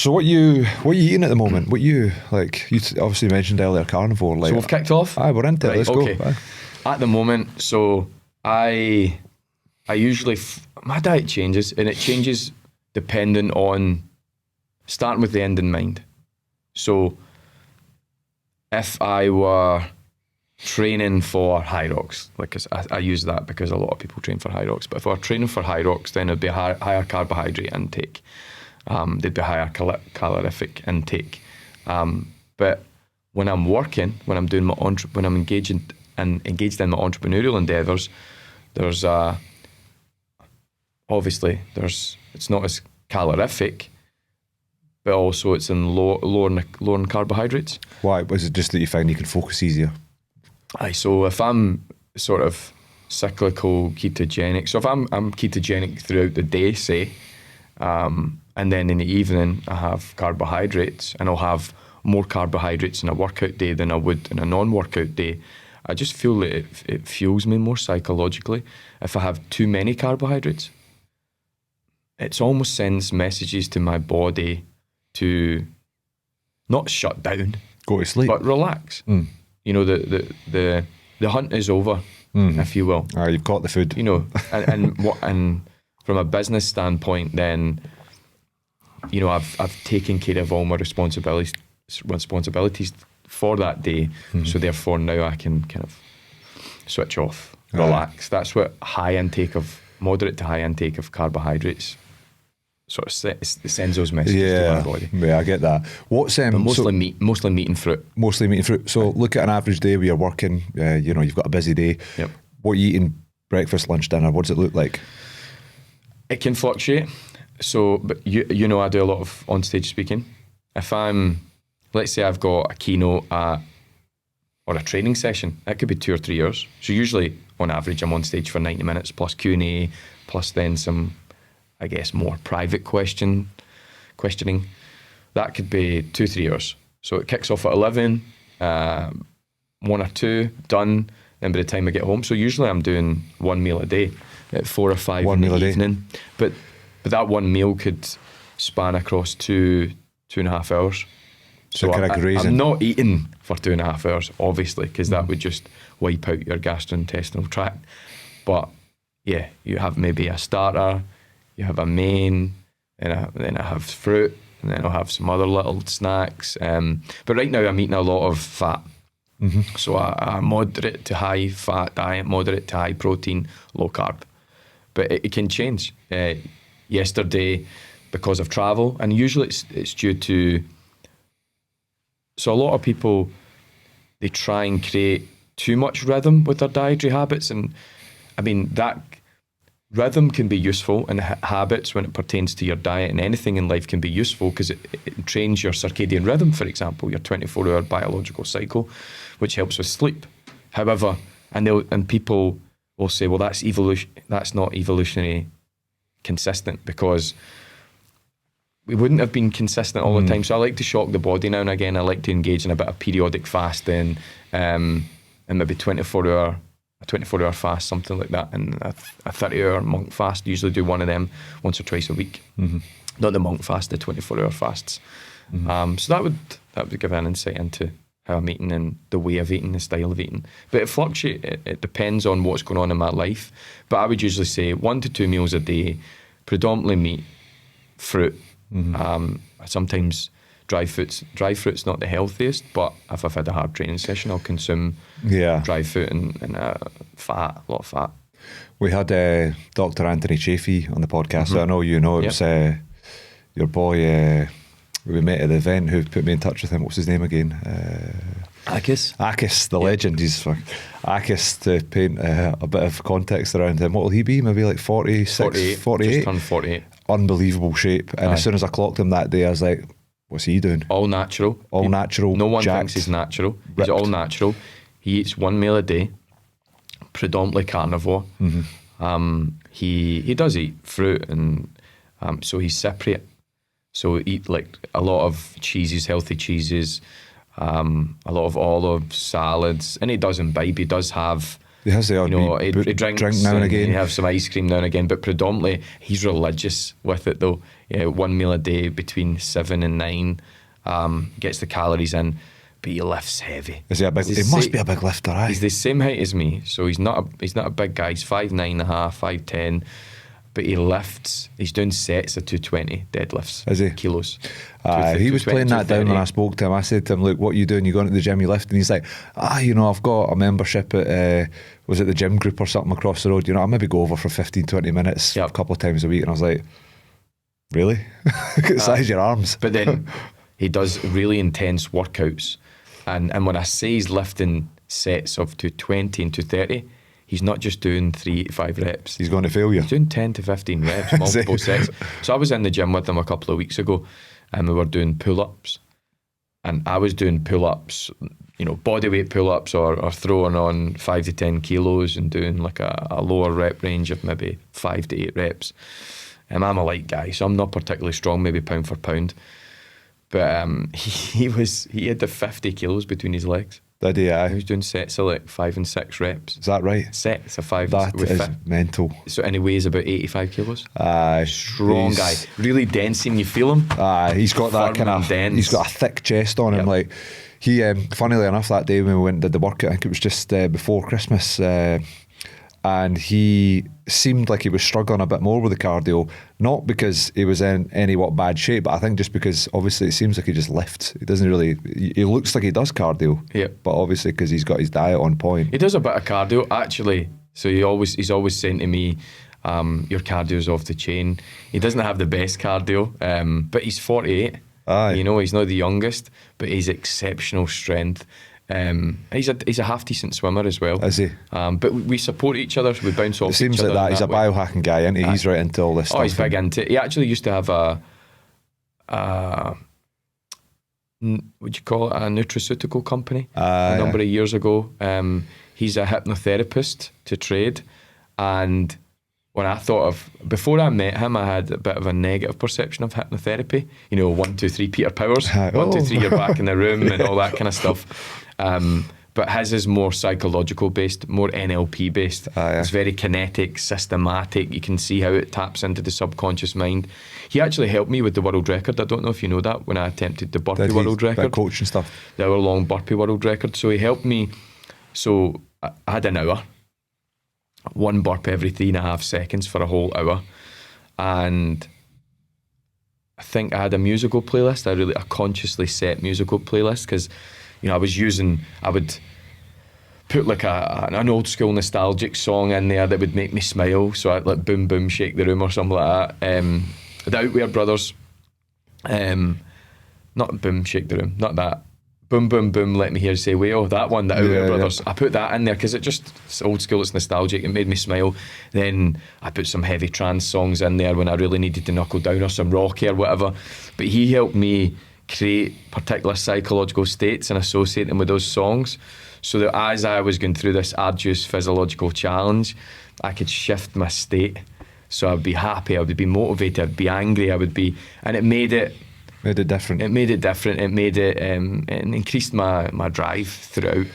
So what you eating at the moment? What you like? You obviously mentioned earlier carnivore. Like, So we've kicked off. Aye, we're into it. Let's okay. go. Aye. At the moment, so I usually my diet changes, and it changes depending on starting with the end in mind. So if I were training for high rocks, like I use that because a lot of people train for high rocks, but if I were training for high rocks, then it'd be a higher carbohydrate intake. There'd be higher calorific intake. But when I'm working, when I'm doing when I'm engaged in my entrepreneurial endeavours, there's obviously it's not as calorific, but also it's in lower in carbohydrates. Why? Was it just that you find you can focus easier? Aye, so if I'm sort of cyclical ketogenic, so if I'm ketogenic throughout the day, say, and then in the evening I have carbohydrates, and I'll have more carbohydrates in a workout day than I would in a non-workout day, I just feel that it fuels me more psychologically. If I have too many carbohydrates, it almost sends messages to my body to not shut down, go to sleep, but relax. You know, the hunt is over, if you will. You've got the food. You know, and from a business standpoint, then, you know, I've taken care of all my responsibilities for that day. So therefore now I can kind of switch off, relax. That's what moderate to high intake of carbohydrates sort of sends those messages to my body. Yeah, I get that. What's mostly meat and fruit. Mostly meat and fruit. So look at an average day where you're working. You know, you've got a busy day. Yep. What are you eating? Breakfast, lunch, dinner. What does it look like? It can fluctuate. So, but you know, I do a lot of on-stage speaking. If let's say I've got a keynote or a training session, that could be 2 or 3 hours. So usually, on average, I'm on stage for 90 minutes plus Q&A, plus then some, I guess, more private questioning. That could be 2-3 hours. So it kicks off at 11, 1 or 2, done. Then by the time I get home, so usually I'm doing one meal a day at 4 or 5 in the evening. But that one meal could span across 2.5 hours. So I'm not eating for 2.5 hours, obviously, because that would just wipe out your gastrointestinal tract. But yeah, you have maybe a starter, you have a main, and then I have fruit, and then I'll have some other little snacks. But right now I'm eating a lot of fat. So a moderate to high fat diet, moderate to high protein, low carb. But it can change. Yesterday, because of travel, and usually it's due to, so a lot of people, they try and create too much rhythm with their dietary habits. And I mean, that rhythm can be useful, and habits when it pertains to your diet and anything in life can be useful because it trains your circadian rhythm, for example, your 24-hour biological cycle, which helps with sleep. However, and people will say, well, that's not evolutionary consistent, because we wouldn't have been consistent all the time. So I like to shock the body now and again. I like to engage in a bit of periodic fasting, and maybe 24-hour fast, something like that, and a 30-hour monk fast. Usually do one of them once or twice a week. Not the monk fast, the 24-hour fasts. So that would give an insight into how I'm eating and the way of eating, the style of eating. But it fluctuates. It depends on what's going on in my life. But I would usually say 1 to 2 meals a day, predominantly meat, fruit. Sometimes dry fruit's not the healthiest, but if I've had a hard training session, I'll consume dry fruit and fat, a lot of fat. We had Dr. Anthony Chafee on the podcast, so I know you know it was your boy we met at the event who put me in touch with him. What's his name again? ACCA, the legend. He's ACCA, to paint a bit of context around him. What will he be? Maybe like 46, 48? Just turned 48. Unbelievable shape. And as soon as I clocked him that day, I was like, what's he doing? All natural. Natural. No one jacked, thinks he's natural. Ripped. He's all natural. He eats one meal a day, predominantly carnivore. He does eat fruit, and so he's separate. So eat like a lot of cheeses, healthy cheeses, a lot of olives, salads, and he does imbibe. He does have He has the odd he drinks now and again. He have some ice cream now and again, but predominantly he's religious with it though. Yeah, 1 meal a day between 7 and 9, gets the calories in, but he lifts heavy. Is he a big? He must be a big lifter, aye. He's the same height as me, so he's not a big guy. He's 5'9.5", 5'10", but he lifts. He's doing sets of 220 deadlifts. Is he? Kilos. He was playing that down when I spoke to him. I said to him, look, what are you doing? You going to the gym, you lift? And he's like, I've got a membership at, was it the gym group or something across the road? I'll maybe go over for 15, 20 minutes a couple of times a week. And I was like, really? The size of your arms. But then he does really intense workouts. And when I say he's lifting sets of 220 and 230, he's not just doing 385 reps. He's going to fail you. He's doing 10 to 15 reps, multiple sets. So I was in the gym with him a couple of weeks ago, and we were doing pull-ups. And I was doing pull-ups, body weight pull-ups or throwing on 5 to 10 kilos and doing like a lower rep range of maybe 5 to 8 reps. I'm a light guy, so I'm not particularly strong, maybe pound for pound. But he had the 50 kilos between his legs. Did he? Aye. He was doing sets of like 5 and 6 reps. Is that right? Sets of 5. That is mental. So and he weighs about 85 kilos. Aye. Strong guy. Really dense, and you feel him. Aye. He's got that kind of dense. He's got a thick chest on him. Like he, funnily enough, that day when we went and did the workout, I think it was just before Christmas, and he seemed like he was struggling a bit more with the cardio, not because he was in any bad shape, but I think just because obviously it seems like he just lifts. He doesn't really, he looks like he does cardio, but obviously because he's got his diet on point. He does a bit of cardio actually, so he's always saying to me, your cardio's off the chain. He doesn't have the best cardio, but he's 48. Aye. He's not the youngest, but he's exceptional strength. He's a half decent swimmer as well. Is he? But we support each other, so we bounce off each other. It seems like that. He's a biohacking guy, isn't he? He's right into all this stuff. Oh, he's big into it. He actually used to have would you call it, a nutraceutical company a number of years ago. He's a hypnotherapist to trade, and when I thought of, before I met him, I had a bit of a negative perception of hypnotherapy. 1, 2, 3 Peter Powers, 1, 2, 3 you're back in the room and all that kind of stuff. But his is more psychological based, more NLP based. It's very kinetic, systematic. You can see how it taps into the subconscious mind. He actually helped me with the world record. I don't know if you know that, when I attempted the burpee world record. Coaching stuff. The hour-long burpee world record. So he helped me. So I had an hour. 1 burp every 3.5 seconds for a whole hour. And I think I had a musical playlist, a consciously set musical playlist, because I would put like an old school nostalgic song in there that would make me smile. So I'd like Boom Boom Shake the Room or something like that. The Outwear Brothers, not Boom Shake the Room, not that. Boom Boom Boom Let Me Hear You Say Wayo, that one, the Outwear Brothers. I put that in there because it's old school, it's nostalgic, it made me smile. Then I put some heavy trance songs in there when I really needed to knuckle down, or some rocky or whatever. But he helped me create particular psychological states and associate them with those songs, so that as I was going through this arduous physiological challenge, I could shift my state. So I'd be happy, I would be motivated, I'd be angry, and it made it different. It made it different. It made it, it increased my drive throughout.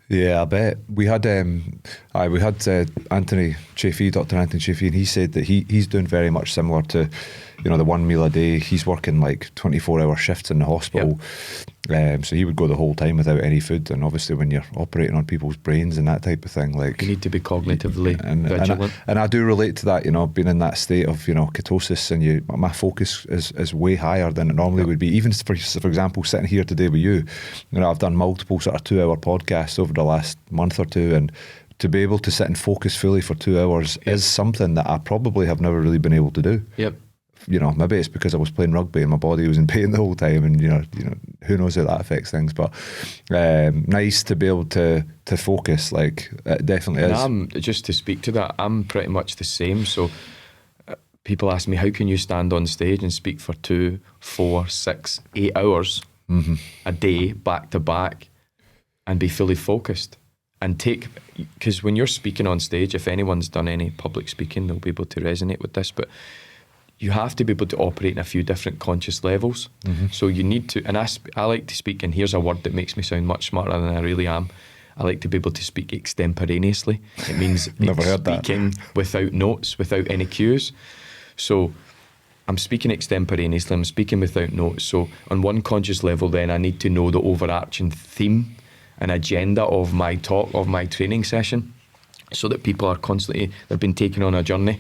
Yeah, I bet. We had Anthony Chaffee, Dr. Anthony Chaffee, and he said that he's doing very much similar to, the 1 meal a day. He's working like 24-hour shifts in the hospital. So he would go the whole time without any food. And obviously when you're operating on people's brains and that type of thing, like, you need to be cognitively vigilant. And I do relate to that, being in that state of, ketosis, and my focus is way higher than it normally would be. Even for example, sitting here today with you, I've done multiple sort of 2-hour podcasts over the last month or two, and to be able to sit and focus fully for 2 hours is something that I probably have never really been able to do. Maybe it's because I was playing rugby and my body was in pain the whole time, and who knows how that affects things. But nice to be able to focus, like, it definitely is. Just to speak to that, I'm pretty much the same. So people ask me, how can you stand on stage and speak for 2, 4, 6, 8 hours a day back to back and be fully focused? And because when you're speaking on stage, if anyone's done any public speaking, they'll be able to resonate with this, but you have to be able to operate in a few different conscious levels. So you need to, and I like to speak, and here's a word that makes me sound much smarter than I really am. I like to be able to speak extemporaneously. It means Never heard that. speaking without notes, without any cues. So I'm speaking extemporaneously, I'm speaking without notes. So on one conscious level then, I need to know the overarching theme and agenda of my talk, of my training session, so that people are constantly, they've been taken on a journey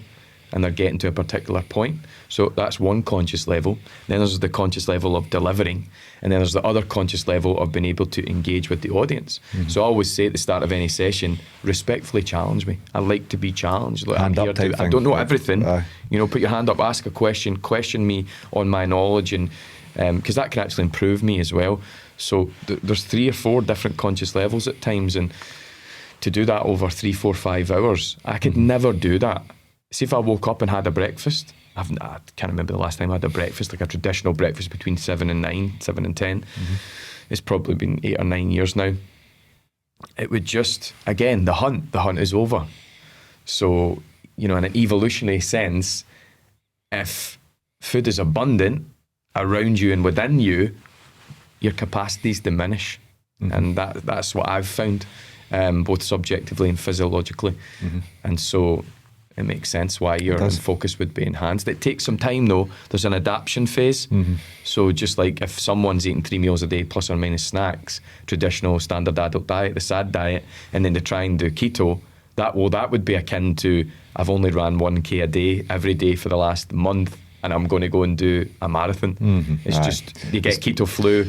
and they're getting to a particular point. So that's one conscious level. Then there's the conscious level of delivering. And then there's the other conscious level of being able to engage with the audience. So I always say at the start of any session, respectfully challenge me. I like to be challenged. Like, Hand I'm up here type I thing. don't know everything. Aye. Put your hand up, ask a question me on my knowledge, and because that can actually improve me as well. So there's 3 or 4 different conscious levels at times, and to do that over 3, 4, 5 hours, I could never do that. See, if I woke up and had a breakfast, I can't remember the last time I had a breakfast, like a traditional breakfast between 7 and 9, 7 and 10. It's probably been 8 or 9 years now. It would just, again, the hunt is over. So, in an evolutionary sense, if food is abundant around you and within you, your capacities diminish. And that's what I've found, both subjectively and physiologically. And so it makes sense why your focus would be enhanced. It takes some time though. There's an adaptation phase. So just like if someone's eating 3 meals a day plus or minus snacks, traditional standard adult diet, the SAD diet, and then they try and do keto, that would be akin to, I've only ran 1K a day every day for the last month and I'm going to go and do a marathon. It's just, you get keto flu,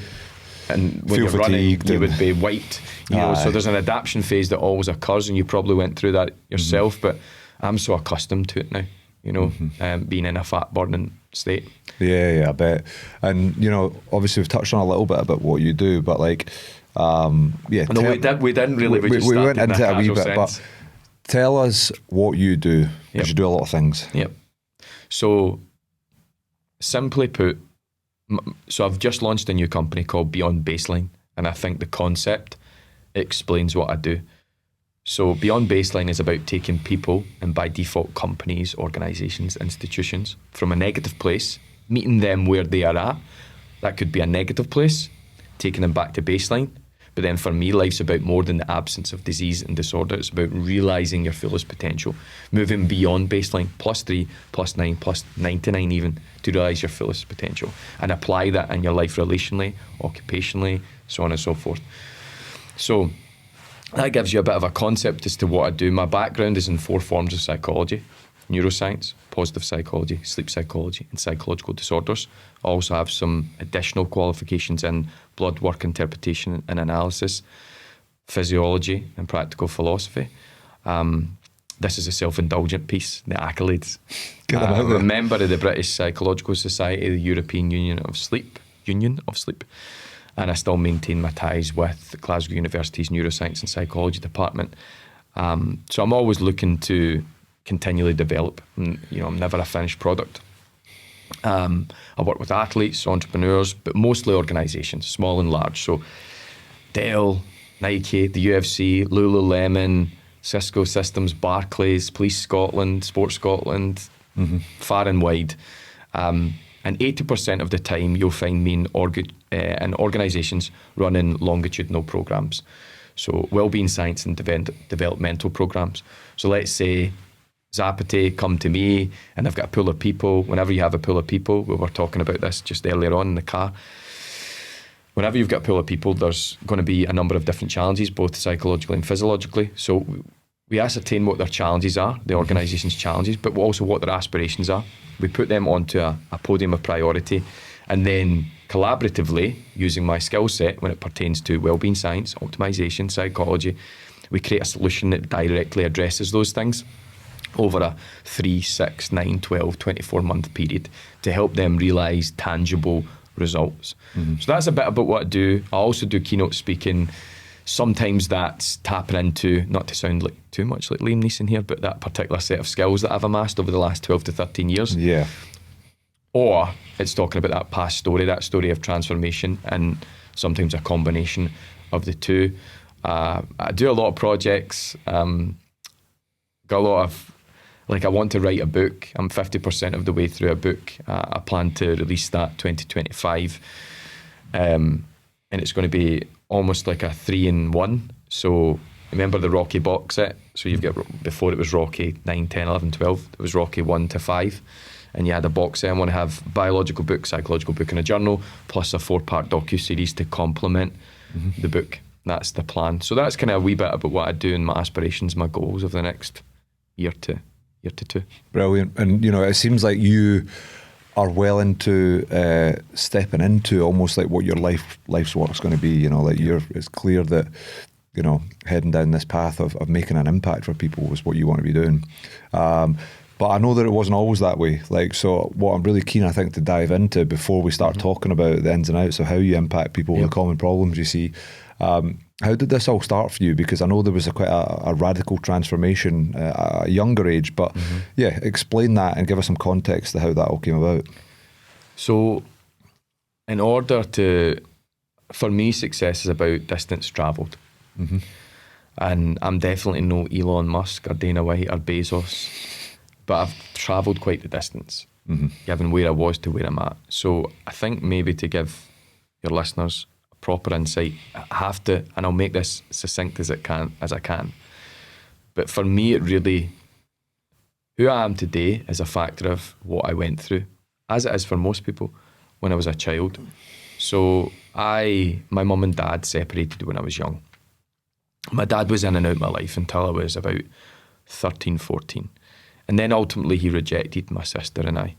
and when you're running, you would be wiped. So there's an adaptation phase that always occurs, and you probably went through that yourself, but I'm so accustomed to it now, being in a fat burning state. Yeah, I bet. And, obviously we've touched on a little bit about what you do, but we didn't really. We went into it a wee bit, but tell us what you do, because you do a lot of things. Yep. So, simply put, so I've just launched a new company called Beyond Baseline, and I think the concept explains what I do. So Beyond Baseline is about taking people, and by default companies, organisations, institutions, from a negative place, meeting them where they are at. That could be a negative place, taking them back to baseline. But then for me, life's about more than the absence of disease and disorder. It's about realising your fullest potential, moving beyond baseline, +3, +9, +99 even, to realise your fullest potential and apply that in your life relationally, occupationally, so on and so forth. So that gives you a bit of a concept as to what I do. My background is in 4 forms of psychology: neuroscience, positive psychology, sleep psychology, and psychological disorders. I also have some additional qualifications in blood work interpretation and analysis, physiology, and practical philosophy. This is a self-indulgent piece, the accolades. I'm a member of the British Psychological Society, the European Union of Sleep, and I still maintain my ties with Glasgow University's Neuroscience and Psychology Department. So I'm always looking to continually develop. And, I'm never a finished product. I work with athletes, entrepreneurs, but mostly organisations, small and large. So Dell, Nike, the UFC, Lululemon, Cisco Systems, Barclays, Police Scotland, Sports Scotland, far and wide. And 80% of the time you'll find me in organisations running longitudinal programmes. So wellbeing science and developmental programmes. So let's say Zapate come to me and I've got a pool of people. Whenever you have a pool of people, we were talking about this just earlier on in the car. Whenever you've got a pool of people, there's going to be a number of different challenges, both psychologically and physiologically. So we ascertain what their challenges are, the organisation's challenges, but also what their aspirations are. We put them onto a podium of priority, and then collaboratively, using my skill set when it pertains to wellbeing science, optimisation, psychology, we create a solution that directly addresses those things over a 3, 6, 9, 12, 24-month period to help them realise tangible results. So that's a bit about what I do. I also do keynote speaking. Sometimes that's tapping into, not to sound like too much like Liam Neeson here, but that particular set of skills that I've amassed over the last 12 to 13 years. Yeah. Or it's talking about that past story, that story of transformation, and sometimes a combination of the two. I do a lot of projects, got a lot of, I want to write a book. I'm 50% of the way through a book. I plan to release that 2025. And it's going to be almost like a 3-in-1. So remember the Rocky box set? So you've got, before it was Rocky 9, 10, 11, 12, it was Rocky 1 to 5. And you had a box set. I want to have biological book, psychological book and a journal, plus a 4-part docu-series to complement the book. That's the plan. So that's kind of a wee bit about what I do and my aspirations, my goals of the next year to 2. Brilliant. And, you know, it seems like you are well into stepping into almost like what your life's work's going to be. You know, like it's clear that, you know, heading down this path of making an impact for people was what you want to be doing. But I know that it wasn't always that way. Like, so what I'm really keen, I think, to dive into before we start talking about the ins and outs of how you impact people, the common problems you see. How did this all start for you? Because I know there was quite a radical transformation at a younger age, but yeah, explain that and give us some context to how that all came about. So in order for me, success is about distance travelled. And I'm definitely no Elon Musk or Dana White or Bezos, but I've travelled quite the distance, given where I was to where I'm at. So I think maybe to give your listeners a proper insight, I have to, and I'll make this succinct as I can. But for me, it really, who I am today is a factor of what I went through, as it is for most people, when I was a child. So my mum and dad separated when I was young. My dad was in and out of my life until I was about 13, 14. And then ultimately he rejected my sister and I.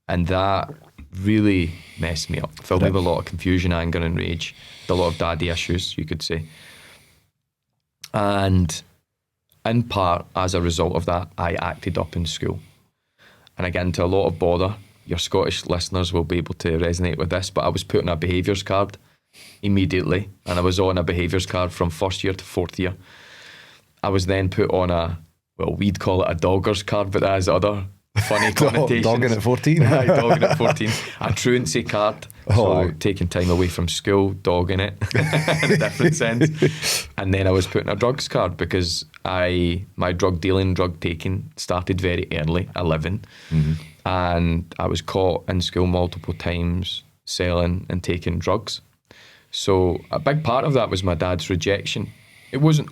And that really messed me up. Filled me with a lot of confusion, anger and rage. A lot of daddy issues, you could say. And in part, as a result of that, I acted up in school. And again, to a lot of bother, your Scottish listeners will be able to resonate with this, but I was put on a behaviours card immediately. And I was on a behaviours card from first year to fourth year. I was then put on we'd call it a doggers card, but that has other funny connotations. Dogging at 14? Dogging at 14. A truancy card. So taking time away from school, dogging it in a different sense. And then I was put in a drugs card because my drug dealing, drug taking started very early, 11. And I was caught in school multiple times selling and taking drugs. So a big part of that was my dad's rejection. It wasn't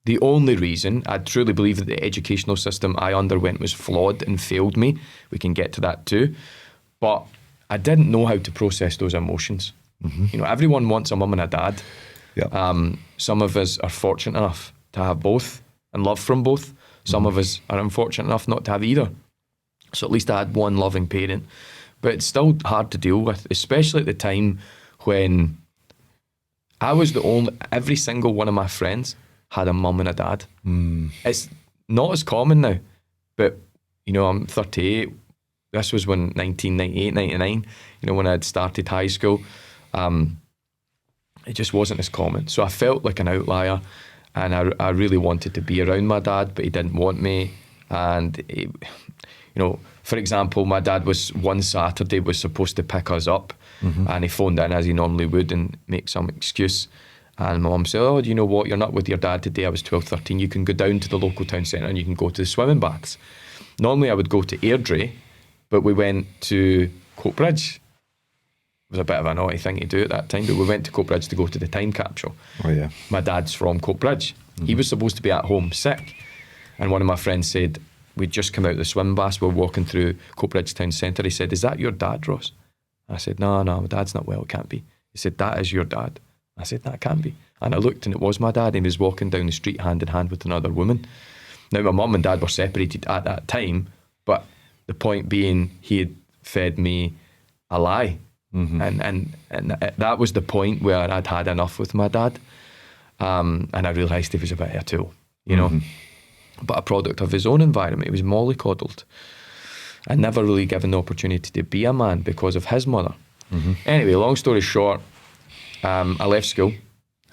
the only reason. I truly believe that the educational system I underwent was flawed and failed me. We can get to that too. But I didn't know how to process those emotions. You know, everyone wants a mum and a dad. Some of us are fortunate enough to have both and love from both. Some of us are unfortunate enough not to have either. So at least I had one loving parent. But it's still hard to deal with, especially at the time when I was every single one of my friends had a mum and a dad. It's not as common now, but you know, I'm 38. This was when 1998, 99, you know, when I had started high school. It just wasn't as common. So I felt like an outlier, and I really wanted to be around my dad, but he didn't want me. And you know, for example, my dad was one Saturday was supposed to pick us up, and he phoned in as he normally would and make some excuse. And my mum said, "Oh, do you know what? You're not with your dad today." I was 12, 13. You can go down to the local town centre and you can go to the swimming baths. Normally I would go to Airdrie, but we went to Coatbridge. It was a bit of a naughty thing to do at that time, but we went to Coatbridge to go to the time capsule. Oh yeah. My dad's from Coatbridge. He was supposed to be at home sick. And one of my friends said, we'd just come out of the swim baths, we were walking through Coatbridge town centre. He said, "Is that your dad, Ross?" I said, No, my dad's not well, it can't be. He said, "That is your dad." I said, "That can't be." And I looked and it was my dad, and he was walking down the street hand in hand with another woman. Now, my mum and dad were separated at that time, but the point being, he had fed me a lie. And that was the point where I'd had enough with my dad. And I realised he was a bit of a tool, you know, but a product of his own environment. He was mollycoddled and never really given the opportunity to be a man because of his mother. Anyway, long story short, I left school.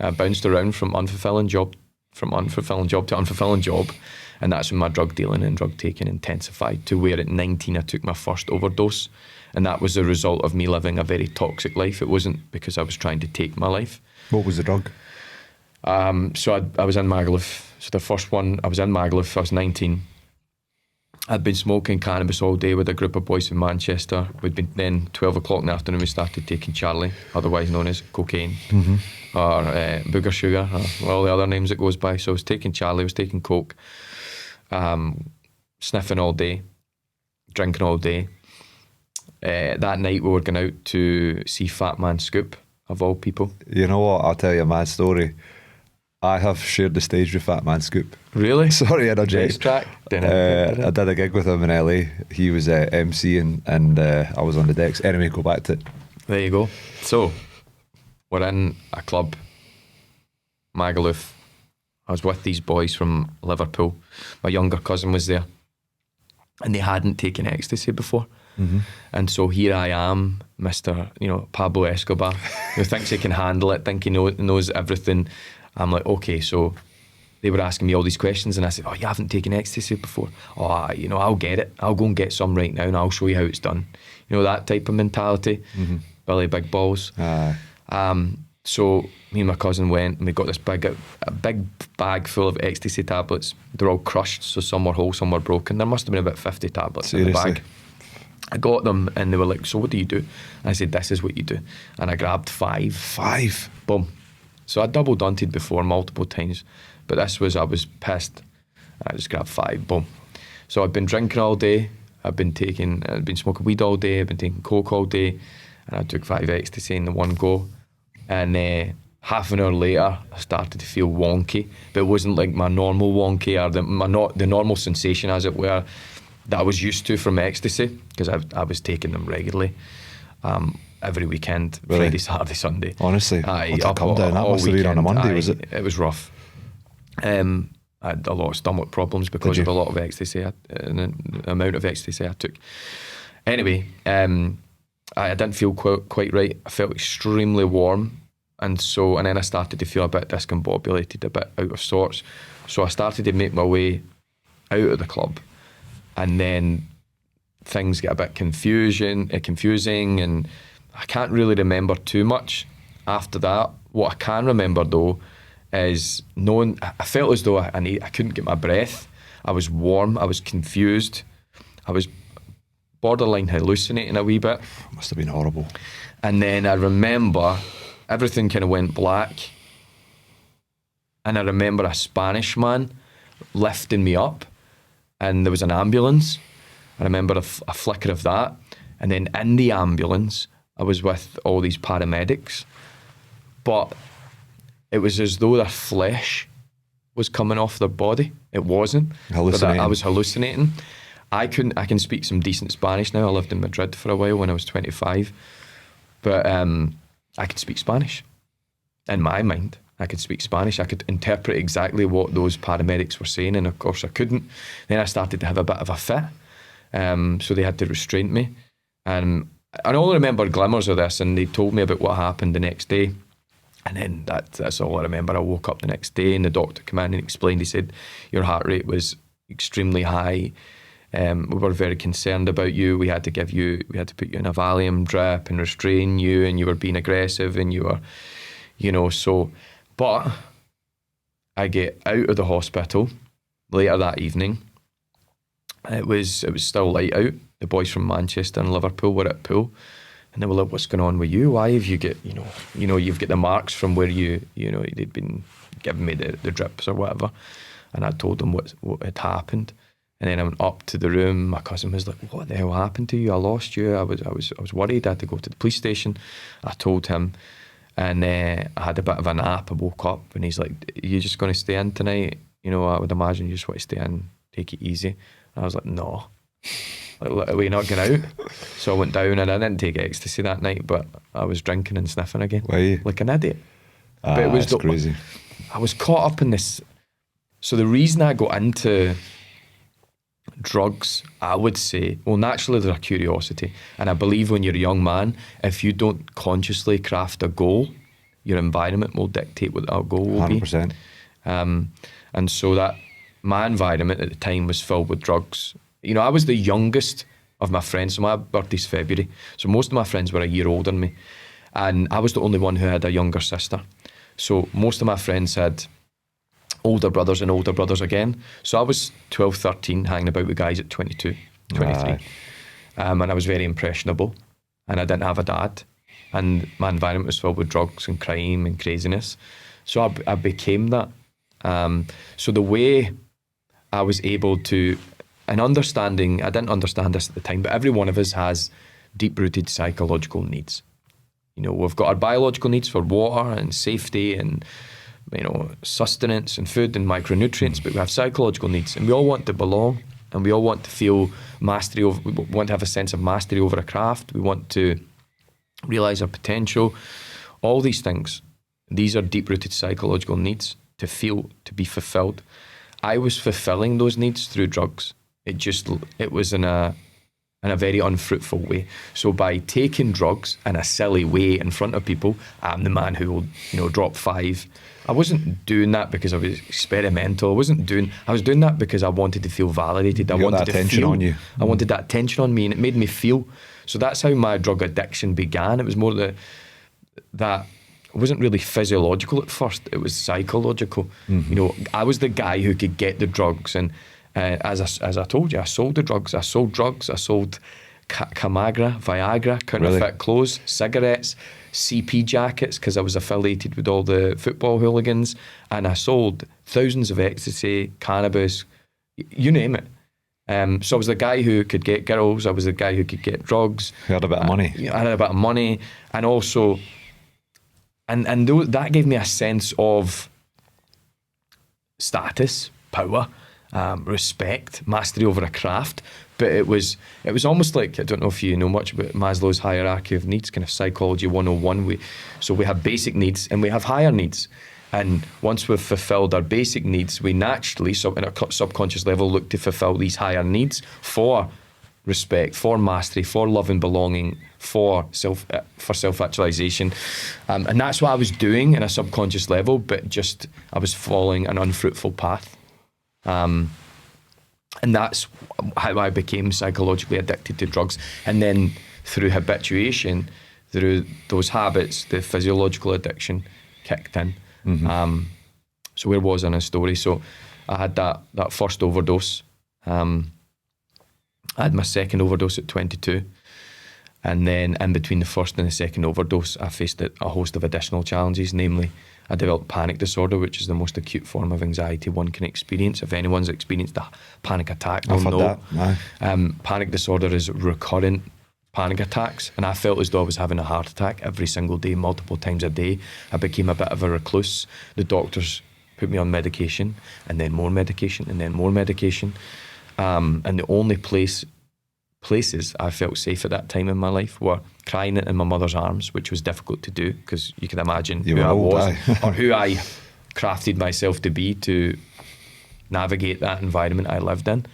I bounced around from unfulfilling job to unfulfilling job. And that's when my drug dealing and drug taking intensified to where at 19 I took my first overdose. And that was the result of me living a very toxic life. It wasn't because I was trying to take my life. What was the drug? So I was in Magaluf. So the first one, I was in Magaluf, I was 19. I'd been smoking cannabis all day with a group of boys in Manchester. We'd been then 12 o'clock in the afternoon. We started taking Charlie, otherwise known as cocaine, or booger sugar, or all the other names it goes by. So I was taking Charlie, I was taking coke, sniffing all day, drinking all day. That night we were going out to see Fat Man Scoop, of all people. You know what? I'll tell you a mad story. I have shared the stage with Fat Man Scoop. Really? Sorry, I Race track? I did a gig with him in LA. He was MCing and I was on the decks. Anyway, go back to it. There you go. So, we're in a club, Magaluf. I was with these boys from Liverpool. My younger cousin was there. And they hadn't taken ecstasy before. And so here I am, Mr. Pablo Escobar, who thinks he can handle it, think he knows everything. I'm like, okay, so they were asking me all these questions and I said, oh, you haven't taken ecstasy before? Oh, I'll get it. I'll go and get some right now and I'll show you how it's done. That type of mentality. Billy Big Balls. So me and my cousin went and we got this a big bag full of ecstasy tablets. They're all crushed, so some were whole, some were broken. There must have been about 50 tablets in the bag. I got them and they were like, so what do you do? And I said, this is what you do. And I grabbed 5. 5? Boom. So I double dunted before multiple times, but I was pissed. I just grabbed 5, boom. So I've been drinking all day. I've been smoking weed all day. I've been taking coke all day, and I took 5 ecstasy in the one go. And half an hour later, I started to feel wonky, but it wasn't like my normal wonky or the normal sensation, as it were, that I was used to from ecstasy, because I was taking them regularly. Every weekend, really? Friday, Saturday, Sunday. Honestly, come down. That must have been on a Monday, was it? It was rough. I had a lot of stomach problems because of a lot of ecstasy, and the amount of ecstasy I took. Anyway, I didn't feel quite right. I felt extremely warm, and then I started to feel a bit discombobulated, a bit out of sorts. So I started to make my way out of the club, and then things get a bit confusing, and I can't really remember too much after that. What I can remember though is knowing I felt as though I couldn't get my breath. I was warm, I was confused, I was borderline hallucinating a wee bit. Must have been horrible. And then I remember everything kind of went black, and I remember a Spanish man lifting me up, and there was an ambulance. I remember a flicker of that, and then in the ambulance I was with all these paramedics, but it was as though their flesh was coming off their body. It wasn't. Hallucinating. But I was hallucinating. I can speak some decent Spanish now. I lived in Madrid for a while when I was 25, but I could speak Spanish. In my mind, I could speak Spanish. I could interpret exactly what those paramedics were saying, and of course I couldn't. Then I started to have a bit of a fit, so they had to restrain me. And I only remember glimmers of this, and they told me about what happened the next day. And then that's all I remember. I woke up the next day and the doctor came in and explained. He said, your heart rate was extremely high. We were very concerned about you. We had to put you in a Valium drip and restrain you, and you were being aggressive, and you were, so. But I get out of the hospital later that evening. It was still light out. The boys from Manchester and Liverpool were at pool, and they were like, what's going on with you? Why have you got, you've got the marks from where they'd been giving me the drips or whatever. And I told them what had happened. And then I went up to the room. My cousin was like, what the hell happened to you? I lost you. I was worried. I had to go to the police station. I told him, and I had a bit of a nap. I woke up and he's like, are you just going to stay in tonight? I would imagine you just want to stay in, take it easy. And I was like, no. Like, are we not going out? So I went down and I didn't take ecstasy that night, but I was drinking and sniffing again. Were you? Like an idiot. But it was crazy. I was caught up in this. So the reason I got into drugs, I would say, well, naturally there's a curiosity. And I believe when you're a young man, if you don't consciously craft a goal, your environment will dictate what that goal will 100%. be. And so that my environment at the time was filled with drugs. I was the youngest of my friends. So my birthday's February. So most of my friends were a year older than me. And I was the only one who had a younger sister. So most of my friends had older brothers and older brothers again. So I was 12, 13, hanging about with guys at 22, 23. And I was very impressionable, and I didn't have a dad. And my environment was filled with drugs and crime and craziness. So I became that. So the way I was able to, and understanding, I didn't understand this at the time, but every one of us has deep-rooted psychological needs. You know, we've got our biological needs for water and safety and, you know, sustenance and food and micronutrients, but we have psychological needs, and we all want to belong, and we all want to feel mastery over, we want to have a sense of mastery over a craft. We want to realize our potential. All these things, these are deep-rooted psychological needs to feel, to be fulfilled. I was fulfilling those needs through drugs. It was in a very unfruitful way. So by taking drugs in a silly way in front of people, I'm the man who will, you know, drop 5. I wasn't doing that because I was experimental. I was doing that because I wanted to feel validated. I wanted that attention to feel on you. I wanted that attention on me, and it made me feel. So that's how my drug addiction began. It was more that it wasn't really physiological at first. It was psychological. Mm-hmm. You know, I was the guy who could get the drugs, and as I told you, I sold the drugs. I sold drugs. I sold Camagra, Viagra, counterfeit clothes, cigarettes, CP jackets, because I was affiliated with all the football hooligans, and I sold thousands of ecstasy, cannabis, you name it. So I was the guy who could get girls. I was the guy who could get drugs. You had a bit of money. I had a bit of money, and also, and that gave me a sense of status, power, respect, mastery over a craft. But it was almost like, I don't know if you know much about Maslow's hierarchy of needs, kind of psychology 101. So we have basic needs and we have higher needs. And once we've fulfilled our basic needs, we naturally, so in a subconscious level, look to fulfill these higher needs for respect, for mastery, for love and belonging, for self-actualization. And that's what I was doing in a subconscious level, but just I was following an unfruitful path. And that's how I became psychologically addicted to drugs. And then through habituation, through those habits, the physiological addiction kicked in. Mm-hmm. So where was I in a story? So I had that first overdose. I had my second overdose at 22. And then in between the first and the second overdose, I faced a host of additional challenges, namely I developed panic disorder, which is the most acute form of anxiety one can experience. If anyone's experienced a panic attack, they'll know. Panic disorder is recurrent panic attacks, and I felt as though I was having a heart attack every single day, multiple times a day. I became a bit of a recluse. The doctors put me on medication, and then more medication, and then more medication. And the only places I felt safe at that time in my life were crying in my mother's arms, which was difficult to do because you can imagine who I was or who I crafted myself to be to navigate that environment I lived in.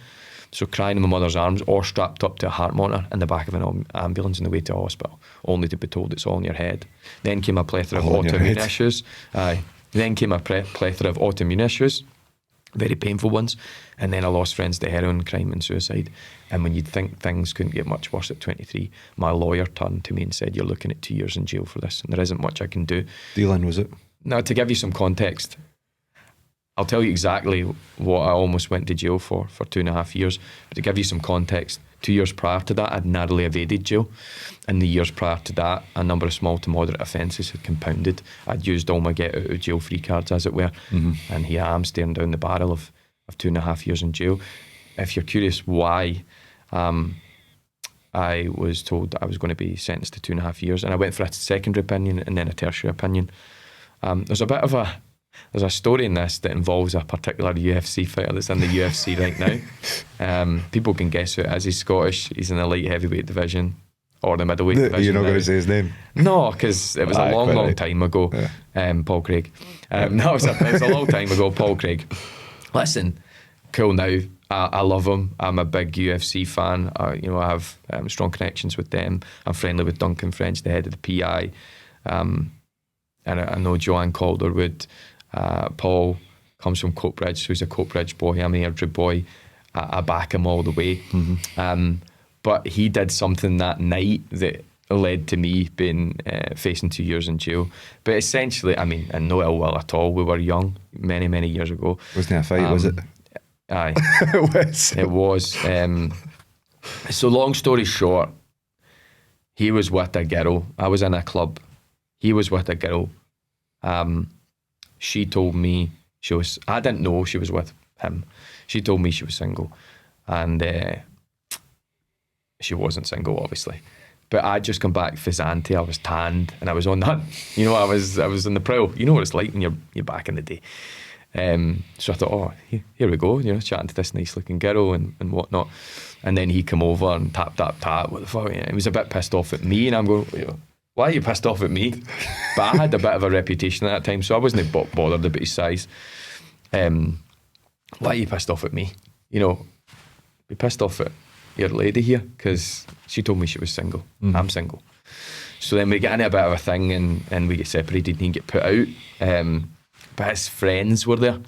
So crying in my mother's arms or strapped up to a heart monitor in the back of an ambulance on the way to a hospital, only to be told it's all in your head. Then came a plethora of autoimmune issues. Then came a plethora of autoimmune issues, very painful ones. And then I lost friends to heroin, crime and suicide. And when you'd think things couldn't get much worse at 23, my lawyer turned to me and said, "You're looking at 2 years in jail for this, and there isn't much I can do." Dealing, was it? Now, to give you some context, I'll tell you exactly what I almost went to jail for 2.5 years. But to give you some context, 2 years prior to that, I'd narrowly evaded jail. And the years prior to that, a number of small to moderate offences had compounded. I'd used all my get out of jail free cards, as it were. Mm-hmm. And here I am staring down the barrel of 2.5 years in jail. If you're curious why, I was told that I was going to be sentenced to 2.5 years, and I went for a secondary opinion and then a tertiary opinion. There's a story in this that involves a particular UFC fighter that's in the UFC right now. People can guess who it is. He's Scottish. He's in the light heavyweight division or the middleweight division. You're not going to say his name? No, because it was a long time ago. Yeah. Paul Craig. No, it was a long time ago. Paul Craig. Listen, cool now. I love him. I'm a big UFC fan. I have strong connections with them. I'm friendly with Duncan French, the head of the PI. And I know Joanne Calderwood. Paul comes from Coatbridge, so he's a Coatbridge boy. I'm an Airdrie boy. I back him all the way. Mm-hmm. But he did something that night that led to me being facing 2 years in jail. But essentially, I mean, and no ill will at all. We were young, many, many years ago. Wasn't it a fight, was it? Aye. It was. It was. So long story short, he was with a girl. I was in a club. He was with a girl. She told me I didn't know she was with him. She told me she was single. And she wasn't single, obviously. But I'd just come back for Zante. I was tanned and I was on that. You know, I was in the prowl. You know what it's like when you're back in the day. So I thought, oh, here we go, you know, chatting to this nice looking girl and whatnot. And then he come over and tap, what the fuck, he was a bit pissed off at me, and I'm going, why are you pissed off at me? But I had a bit of a reputation at that time, so I wasn't bothered about his size. Why are you pissed off at me? You know, be pissed off at your lady here, because she told me she was single. I'm single. So then we get into a bit of a thing, and we get separated and he get put out. But his friends were there,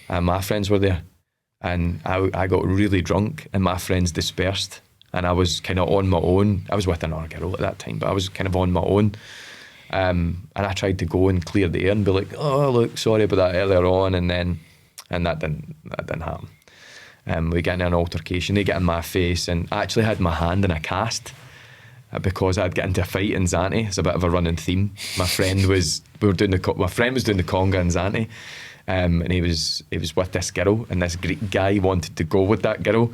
and my friends were there, and I got really drunk, and my friends dispersed, and I was kind of on my own. I was with another girl at that time, but I was kind of on my own, and I tried to go and clear the air and be like, oh look, sorry about that earlier on, and that didn't happen. We get in an altercation. They get in my face, and I actually had my hand in a cast. Because I'd get into a fight in Zante. It's a bit of a running theme. My friend was doing the conga in Zante, and he was with this girl, and this Greek guy wanted to go with that girl,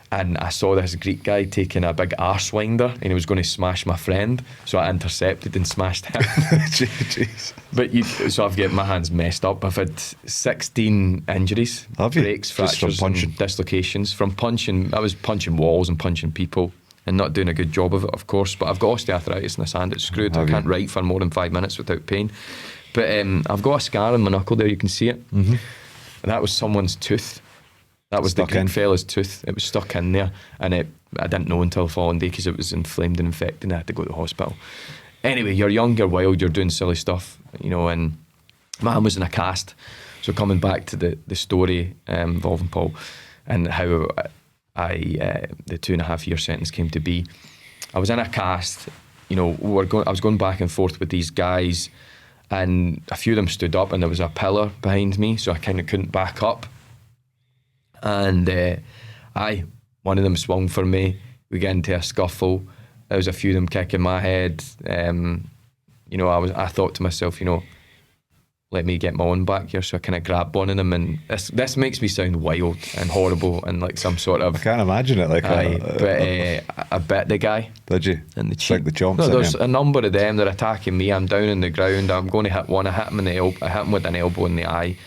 and I saw this Greek guy taking a big arse winder, and he was going to smash my friend, so I intercepted and smashed him. Jeez. But so I've got my hands messed up. I've had 16 injuries, breaks, fractures, and dislocations from punching. I was punching walls and punching people. And not doing a good job of it, of course. But I've got osteoarthritis in this hand. It's screwed. I can't write for more than 5 minutes without pain. But I've got a scar on my knuckle there. You can see it. And that was someone's tooth. That was stuck the Greek fella's tooth. It was stuck in there. And I didn't know until the following day because it was inflamed and infected, and I had to go to the hospital. Anyway, you're young, you're wild, you're doing silly stuff, you know, and my hand was in a cast. So coming back to the story involving Paul and how the 2.5 year sentence came to be. I was in a cast, you know, I was going back and forth with these guys, and a few of them stood up, and there was a pillar behind me, so I kind of couldn't back up. And one of them swung for me. We get into a scuffle. There was a few of them kicking my head. You know, I thought to myself, you know, let me get my own back here. So I kind of grabbed one of them, and this makes me sound wild and horrible and like some sort of... I can't imagine it. Like I bit the guy. Did you? In the cheek. Like the chomps. No, there's a number of them. They're attacking me. I'm down on the ground. I'm going to hit one. I hit him in the elbow. I hit him with an elbow in the eye,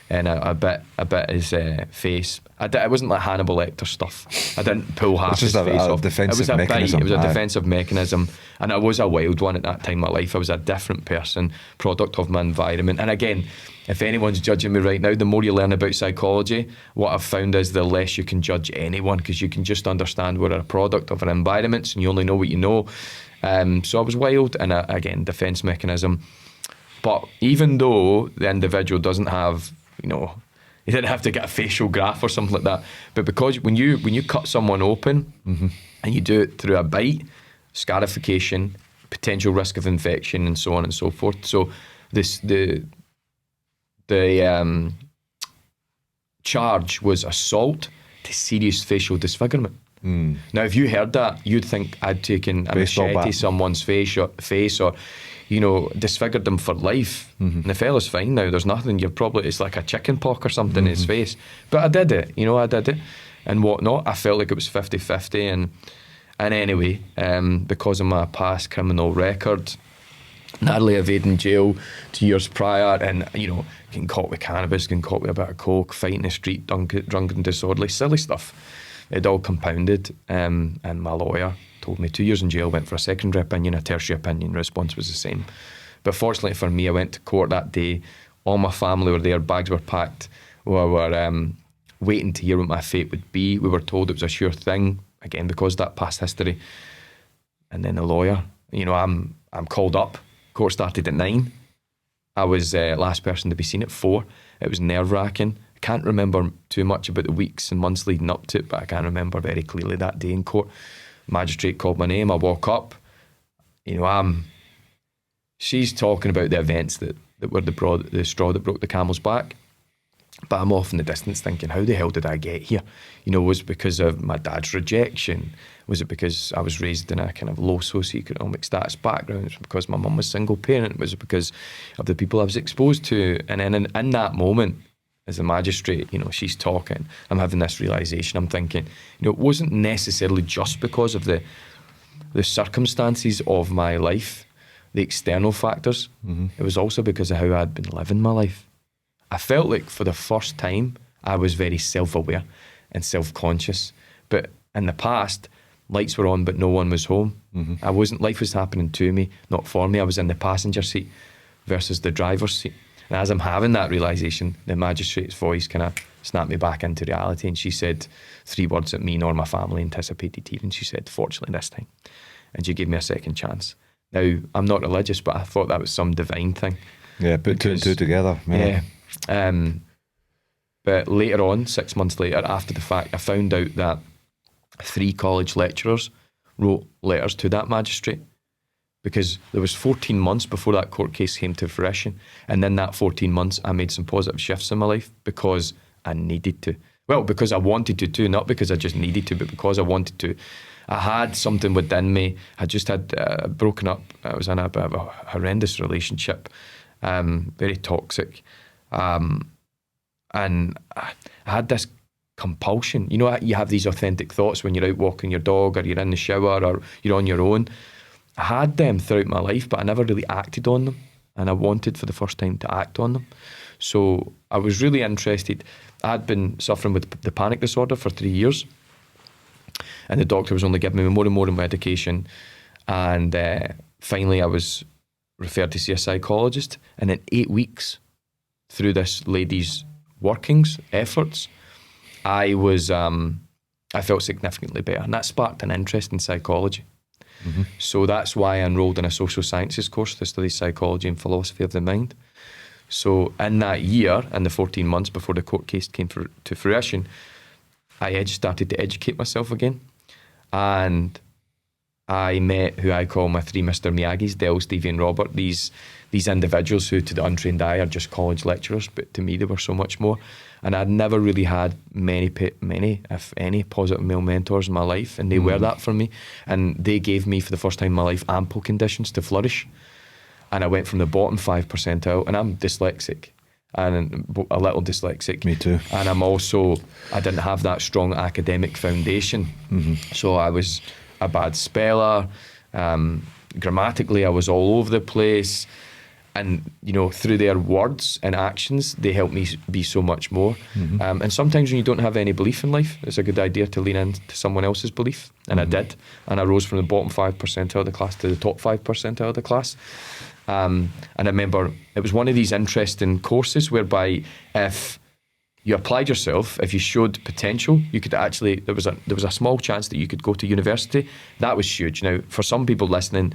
and I bit his face. It wasn't like Hannibal Lecter stuff. I didn't pull half his face off. It was a mechanism. Bite. It was a defensive mechanism, and I was a wild one at that time in my life. I was a different person, product of my environment. And again, if anyone's judging me right now, the more you learn about psychology, what I've found is the less you can judge anyone, because you can just understand we're a product of our environments, and you only know what you know. So I was wild, and again, defense mechanism. But even though the individual doesn't have, you know, he didn't have to get a facial graft or something like that. But because when you cut someone open and you do it through a bite, scarification, potential risk of infection, and so on and so forth. So the charge was assault to serious facial disfigurement. Now, if you heard that, you'd think I'd taken a machete to someone's face or you know, disfigured them for life. And the fella's fine now. There's nothing. It's like a chicken pox or something in his face. But I did it, you know, and whatnot. I felt like it was 50-50. And anyway, because of my past criminal record, narrowly evading jail 2 years prior, and, you know, getting caught with cannabis, getting caught with a bit of coke, fighting the street, drunk and disorderly, silly stuff. It all compounded, and my lawyer told me 2 years in jail, went for a secondary opinion, a tertiary opinion. Response was the same. But fortunately for me, I went to court that day. All my family were there, bags were packed. We were waiting to hear what my fate would be. We were told it was a sure thing, again, because of that past history. And then the lawyer, you know, I'm called up. Court started at 9. I was last person to be seen at 4. It was nerve-wracking. I can't remember too much about the weeks and months leading up to it, but I can remember very clearly that day in court. Magistrate called my name. I walk up. she's talking about the events that were the straw that broke the camel's back. But I'm off in the distance thinking, how the hell did I get here? Was it because of my dad's rejection? Was it because I was raised in a kind of low socioeconomic status background? Was it because my mum was single parent? Was it because of the people I was exposed to? And then in that moment, as a magistrate, she's talking, I'm having this realisation. I'm thinking, it wasn't necessarily just because of the circumstances of my life, the external factors. It was also because of how I'd been living my life. I felt like for the first time I was very self-aware and self-conscious. But in the past, lights were on but no one was home. Life was happening to me, not for me. I was in the passenger seat versus the driver's seat. And as I'm having that realisation, the magistrate's voice kind of snapped me back into reality, and she said 3 words that me nor my family anticipated hearing. She said, "Fortunately this time." And she gave me a second chance. Now, I'm not religious, but I thought that was some divine thing. Yeah, put 2 and 2 together. Yeah. But later on, 6 months later, after the fact, I found out that 3 college lecturers wrote letters to that magistrate, because there was 14 months before that court case came to fruition. And in that 14 months, I made some positive shifts in my life because I needed to. Well, because I wanted to too, not because I just needed to, but because I wanted to. I had something within me. I just had broken up. I was in a bit of a horrendous relationship, very toxic. And I had this compulsion. You have these authentic thoughts when you're out walking your dog, or you're in the shower, or you're on your own. I had them throughout my life, but I never really acted on them. And I wanted for the first time to act on them. So I was really interested. I'd been suffering with the panic disorder for 3 years. And the doctor was only giving me more and more medication. And finally I was referred to see a psychologist. And in 8 weeks, through this lady's workings, efforts, I felt significantly better. And that sparked an interest in psychology. So that's why I enrolled in a social sciences course to study psychology and philosophy of the mind. So in that year, in the 14 months before the court case came to fruition, I started to educate myself again. And I met who I call my 3 Mr. Miyagi's, Dell, Stevie and Robert. These individuals who to the untrained eye are just college lecturers, but to me they were so much more. And I'd never really had many, if any, positive male mentors in my life, and they were that for me. And they gave me, for the first time in my life, ample conditions to flourish. And I went from the bottom 5 percentile, and I'm dyslexic, and a little dyslexic. Me too. And I didn't have that strong academic foundation. So I was a bad speller. Grammatically, I was all over the place. And, through their words and actions, they helped me be so much more. And sometimes when you don't have any belief in life, it's a good idea to lean into someone else's belief. And I did. And I rose from the bottom 5 percentile of the class to the top 5 percentile of the class. And I remember it was one of these interesting courses whereby if you applied yourself, if you showed potential, you could actually, there was a small chance that you could go to university. That was huge. Now, for some people listening,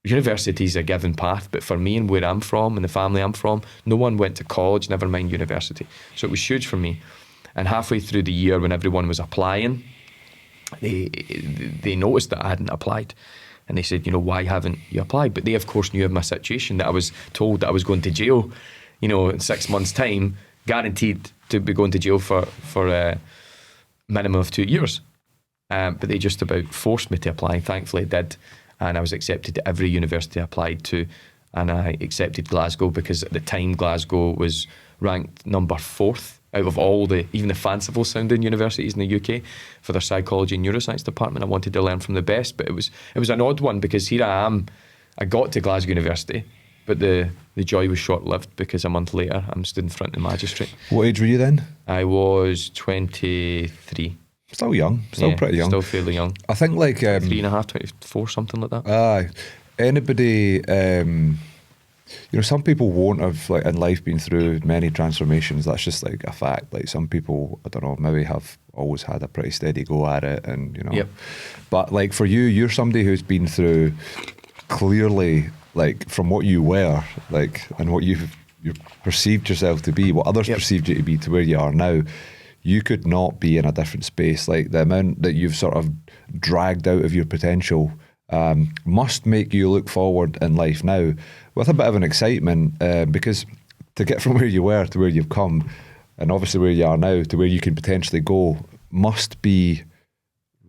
university is a given path, but for me and where I'm from and the family I'm from, no one went to college, never mind university. So it was huge for me. And halfway through the year, when everyone was applying, they noticed that I hadn't applied. And they said, why haven't you applied? But they, of course, knew of my situation, that I was told that I was going to jail, in 6 months' time, guaranteed to be going to jail for a minimum of 2 years. But they just about forced me to apply, and thankfully I did. And I was accepted to every university I applied to. And I accepted Glasgow because at the time Glasgow was ranked number 4th out of all even the fanciful sounding universities in the UK for their psychology and neuroscience department. I wanted to learn from the best, but it was an odd one, because here I am. I got to Glasgow University, but the joy was short-lived, because a month later I'm stood in front of the magistrate. What age were you then? I was 23. Still young, pretty young. Still fairly young. I think 3.5, 24, something like that. Aye. Anybody, some people won't have in life been through many transformations. That's just a fact. Some people, I don't know, maybe have always had a pretty steady go at it, and Yep. But for you, you're somebody who's been through clearly, from what you were, and what you perceived yourself to be, what others perceived you to be, to where you are now. You could not be in a different space. The amount that you've sort of dragged out of your potential must make you look forward in life now with a bit of an excitement, because to get from where you were to where you've come, and obviously where you are now to where you can potentially go, must be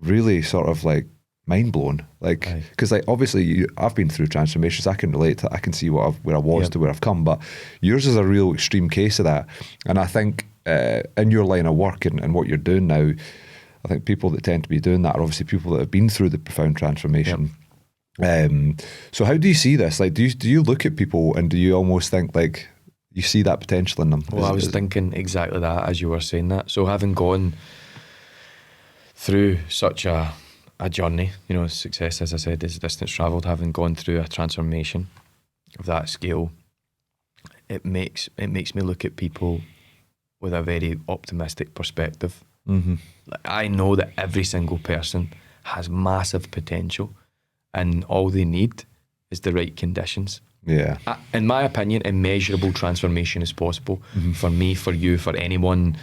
really sort of like mind blown. Like, because like obviously I've been through transformations. I can relate to. I can see where I was to where I've come. But yours is a real extreme case of that. And I think in your line of work and what you're doing now, I think people that tend to be doing that are obviously people that have been through the profound transformation. So how do you see this? Like, do you look at people and do you almost think like you see that potential in them? Well, I was thinking exactly that as you were saying that. So having gone through such a journey, you know, success, as I said, is distance travelled, having gone through a transformation of that scale, it makes me look at people with a very optimistic perspective. Mm-hmm. Like, I know that every single person has massive potential and all they need is the right conditions. Yeah. In my opinion, immeasurable transformation is possible for me, for you, for anyone,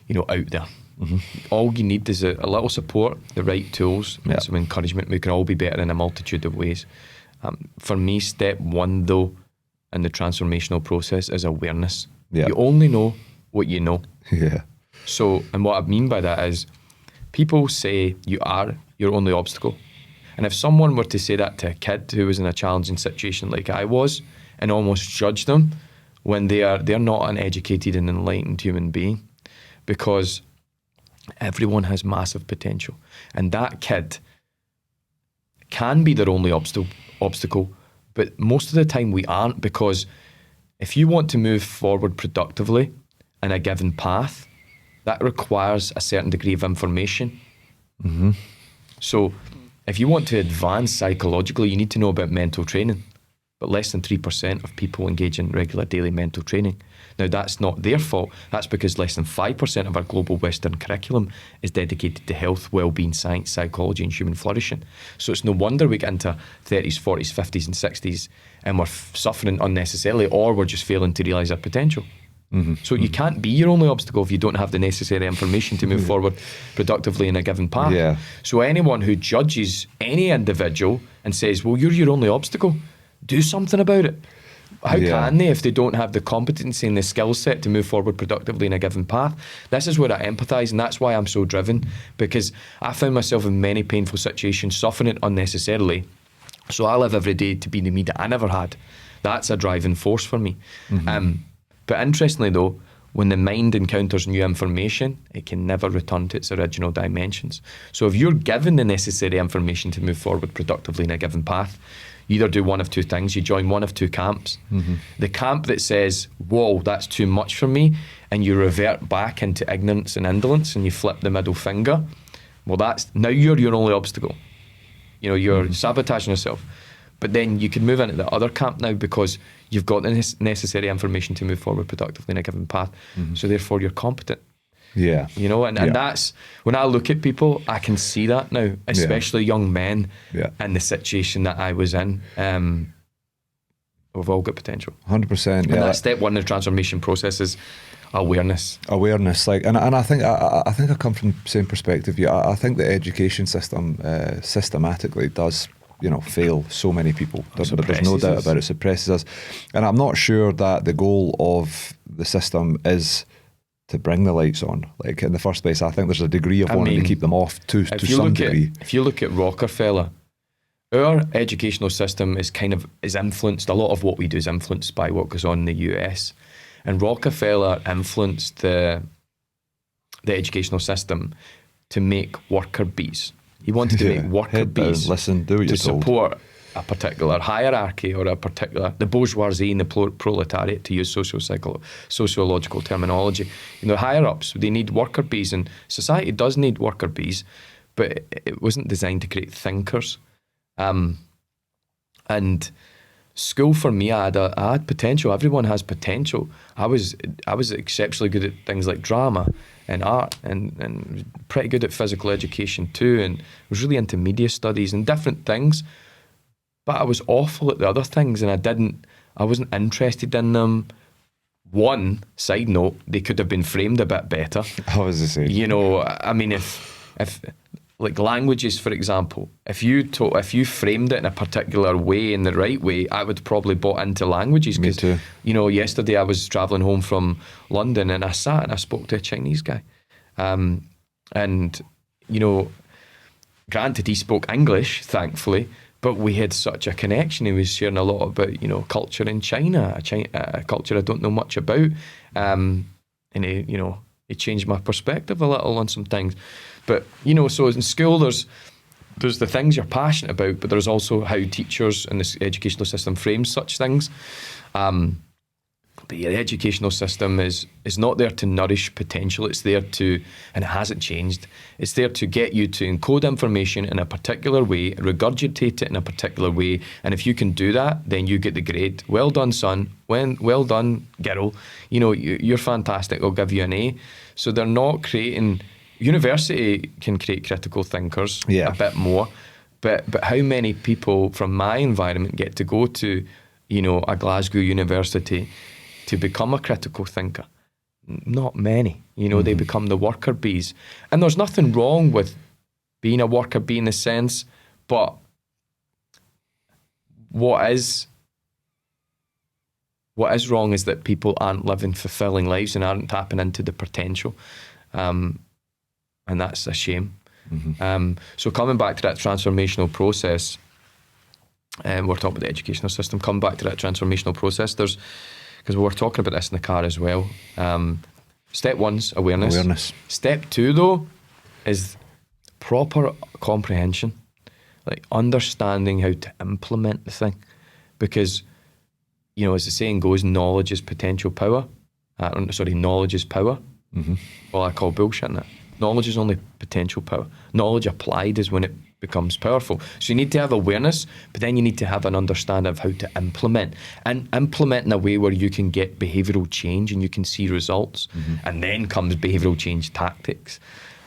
you know, out there. Mm-hmm. All you need is a little support, the right tools, some encouragement. We can all be better in a multitude of ways. For me, step one, though, in the transformational process is awareness. Yeah. You only know what you know. Yeah. So, and what I mean by that is people say you are your only obstacle. And if someone were to say that to a kid who was in a challenging situation like I was and almost judge them when they're not an educated and enlightened human being, because everyone has massive potential. And that kid can be their only obstacle, but most of the time we aren't, because if you want to move forward productively in a given path, that requires a certain degree of information. Mm-hmm. So if you want to advance psychologically, you need to know about mental training. But less than 3% of people engage in regular daily mental training. Now, that's not their fault. That's because less than 5% of our global Western curriculum is dedicated to health, well-being, science, psychology, and human flourishing. So it's no wonder we get into 30s, 40s, 50s, and 60s, and we're suffering unnecessarily, or we're just failing to realise our potential. Mm-hmm. So you can't be your only obstacle if you don't have the necessary information to move forward productively in a given path. Yeah. So anyone who judges any individual and says, well, you're your only obstacle, do something about it. How can they if they don't have the competency and the skill set to move forward productively in a given path? This is where I empathise, and that's why I'm so driven, because I found myself in many painful situations, suffering unnecessarily. So I live every day to be the me that I never had. That's a driving force for me. Mm-hmm. But interestingly though, when the mind encounters new information, it can never return to its original dimensions. So if you're given the necessary information to move forward productively in a given path, you either do one of two things. You join one of two camps. Mm-hmm. The camp that says, whoa, that's too much for me, and you revert back into ignorance and indolence and you flip the middle finger. Well, that's now you're your only obstacle. You know, you're sabotaging yourself. But then you can move into the other camp now because you've got the necessary information to move forward productively in a given path. Mm-hmm. So therefore you're competent. Yeah. You know, and that's, when I look at people, I can see that now, especially young men in the situation that I was in. We've all got potential. 100%. And that's step one in the transformation process is awareness. Awareness, like, and I think I come from the same perspective. I think the education system systematically does, you know, fail so many people. There's no doubt about it. Suppresses us, and I'm not sure that the goal of the system is to bring the lights on. Like in the first place, I think there's a degree of wanting to keep them off to some degree. If you look at Rockefeller, our educational system is influenced. A lot of what we do is influenced by what goes on in the US. And Rockefeller influenced the educational system to make worker bees. He wanted to make worker bees listen, do what to you're told. Support a particular hierarchy or the bourgeoisie and the proletariat, to use sociological terminology. You know, higher ups, they need worker bees, and society does need worker bees, but it wasn't designed to create thinkers. And school for me, I had potential. Everyone has potential. I was exceptionally good at things like drama and art, and pretty good at physical education too, and was really into media studies and different things. But I was awful at the other things, and I wasn't interested in them. One side note, they could have been framed a bit better. I was the same. You know, I mean, if like languages, for example, if you framed it in a particular way, in the right way, I would probably bought into languages. Me too. You know, yesterday I was travelling home from London and I sat and I spoke to a Chinese guy. And, you know, granted he spoke English, thankfully, but we had such a connection. He was sharing a lot about, you know, culture in China, a culture I don't know much about. And he changed my perspective a little on some things. But, you know, so in school there's the things you're passionate about, but there's also how teachers and this educational system frames such things. But yeah, the educational system is not there to nourish potential. It's there to, and it hasn't changed, it's there to get you to encode information in a particular way, regurgitate it in a particular way, and if you can do that, then you get the grade. Well done, son. Well done, girl. You know, you're fantastic. I'll give you an A. So they're not creating... University can create critical thinkers a bit more, but how many people from my environment get to go to, you know, a Glasgow university to become a critical thinker? Not many. You know, they become the worker bees. And there's nothing wrong with being a worker bee in the sense, but what is wrong is that people aren't living fulfilling lives and aren't tapping into the potential. And that's a shame. So coming back to that transformational process, we're talking about the educational system, coming back to that transformational process, because we were talking about this in the car as well. Step one's awareness. Step two, though, is proper comprehension, like understanding how to implement the thing. Because, you know, as the saying goes, knowledge is potential power. Knowledge is power. Well, I call bullshit in it. Knowledge is only potential power. Knowledge applied is when it becomes powerful. So you need to have awareness, but then you need to have an understanding of how to implement. And implement in a way where you can get behavioural change and you can see results. And then comes behavioural change tactics.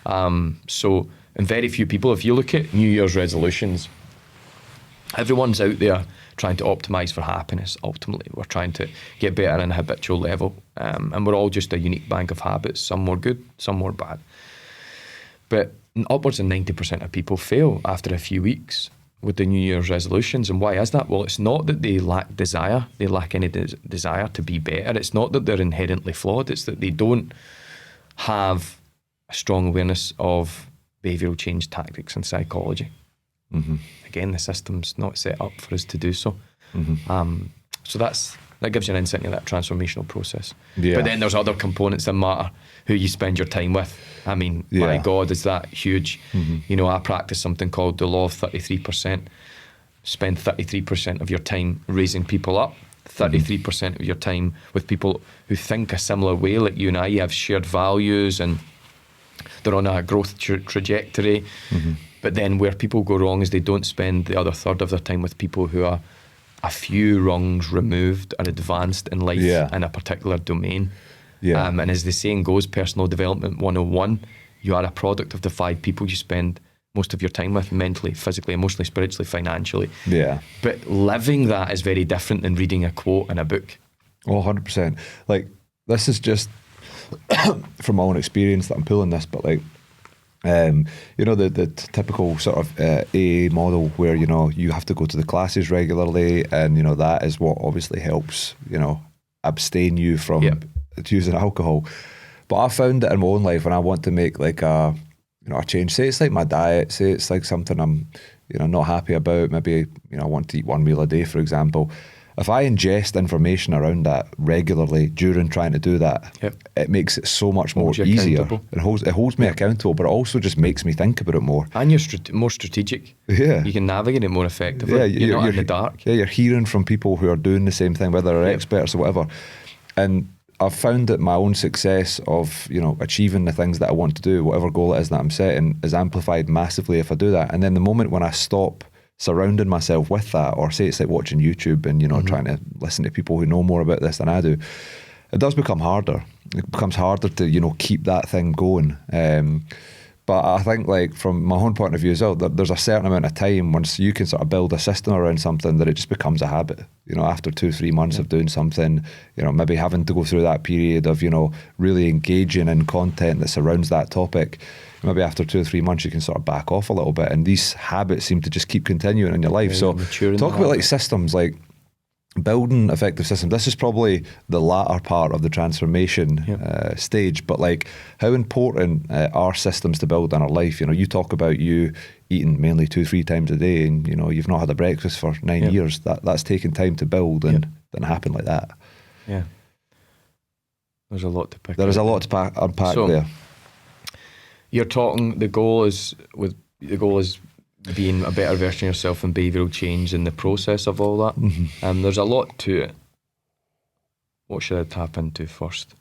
So, and very few people, if you look at New Year's resolutions, everyone's out there trying to optimise for happiness. Ultimately, we're trying to get better on a habitual level. And we're all just a unique bank of habits. Some more good, some more bad. But upwards of 90% of people fail after a few weeks with the New Year's resolutions. And why is that? Well, it's not that they lack desire. They lack any desire to be better. It's not that they're inherently flawed. It's that they don't have a strong awareness of behavioural change tactics and psychology. Again, the system's not set up for us to do so. So that gives you an insight into that transformational process. But then there's other components that matter, who you spend your time with. I mean, my God, is that huge. You know, I practice something called the law of 33%. Spend 33% of your time raising people up, 33% of your time with people who think a similar way, like you and I. You have shared values and they're on a growth trajectory. But then where people go wrong is they don't spend the other third of their time with people who are a few rungs removed or advanced in life in a particular domain. And as the saying goes, personal development 101, you are a product of the 5 people you spend most of your time with, mentally, physically, emotionally, spiritually, financially. But living that is very different than reading a quote in a book. 100%. Like, this is just from my own experience that I'm pulling this, but like, you know, the typical sort of AA model where, you know, you have to go to the classes regularly, and, you know, that is what obviously helps, you know, abstain you from using alcohol. But I found that in my own life, when I want to make like a change, say it's like my diet, say it's like something I'm, you know, not happy about, maybe, you know, I want to eat 1 meal a day, for example. If I ingest information around that regularly during trying to do that, it makes it so much more easier. It holds me accountable, but it also just makes me think about it more. And you're more strategic. You can navigate it more effectively. You're not in the dark. You're hearing from people who are doing the same thing, whether they're experts or whatever. And I've found that my own success of, you know, achieving the things that I want to do, whatever goal it is that I'm setting, is amplified massively if I do that. And then the moment when I stop surrounding myself with that, or say it's like watching YouTube and, you know, trying to listen to people who know more about this than I do, it does become harder. It becomes harder to, you know, keep that thing going. But I think, like, from my own point of view as well, there's a certain amount of time once you can sort of build a system around something that it just becomes a habit. You know, after 2 or 3 months of doing something, you know, maybe having to go through that period of, you know, really engaging in content that surrounds that topic. Maybe after 2 or 3 months, you can sort of back off a little bit, and these habits seem to just keep continuing in your life. So talk about like systems, like building effective systems. This is probably the latter part of the transformation stage, but like, how important are systems to build in our life? You know, you talk about you eating mainly 2-3 times a day, and you know, you've not had a breakfast for 9 years. That's taken time to build, and didn't happen like that. Yeah, there's a lot to pick. There is a lot to unpack there. You're talking, the goal is being a better version of yourself and behavioural change in the process of all that. There's a lot to it. What should I tap into first?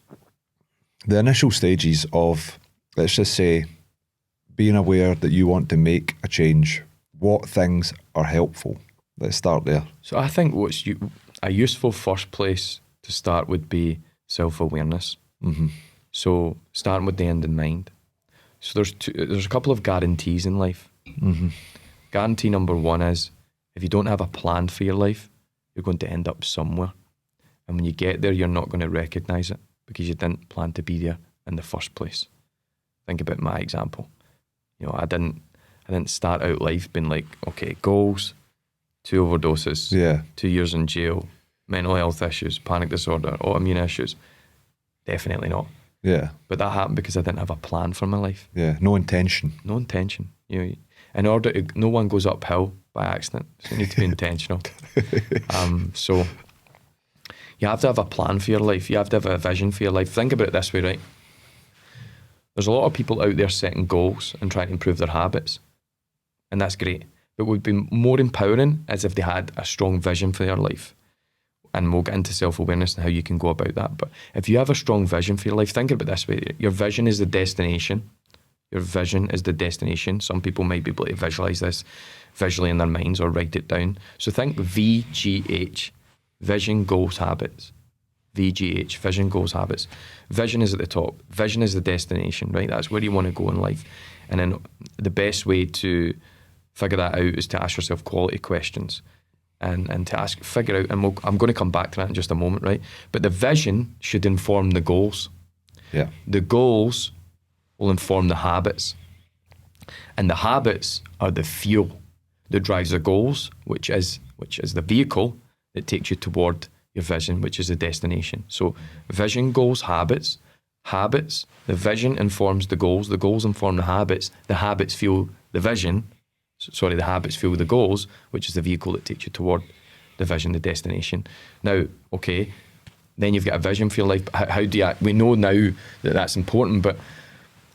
The initial stages of, let's just say, being aware that you want to make a change. What things are helpful? Let's start there. So I think a useful first place to start would be self-awareness. So starting with the end in mind. So there's a couple of guarantees in life. Guarantee number one is, if you don't have a plan for your life, you're going to end up somewhere. And when you get there, you're not going to recognise it because you didn't plan to be there in the first place. Think about my example. You know, I didn't start out life being like, okay, goals, 2 overdoses, 2 years in jail, mental health issues, panic disorder, autoimmune issues. Definitely not. Yeah. But that happened because I didn't have a plan for my life. Yeah, no intention. No intention. You know, in order to, no one goes uphill by accident. So you need to be intentional. So you have to have a plan for your life. You have to have a vision for your life. Think about it this way, right? There's a lot of people out there setting goals and trying to improve their habits. And that's great. But what would be more empowering is if they had a strong vision for their life. And we'll get into self-awareness and how you can go about that. But if you have a strong vision for your life, think about it this way. Your vision is the destination. Your vision is the destination. Some people might be able to visualize this visually in their minds or write it down. So think VGH, vision, goals, habits. VGH, vision, goals, habits. Vision is at the top. Vision is the destination, right? That's where you want to go in life. And then the best way to figure that out is to ask yourself quality questions. And to figure out, and I'm going to come back to that in just a moment, right? But the vision should inform the goals. Yeah. The goals will inform the habits. And the habits are the fuel that drives the goals, which is the vehicle that takes you toward your vision, which is the destination. So vision, goals, habits. Habits, the vision informs the goals inform the habits fuel the vision. The habits fuel the goals, which is the vehicle that takes you toward the vision, the destination. Now, okay, then you've got a vision for your life. How do you, we know now that that's important, but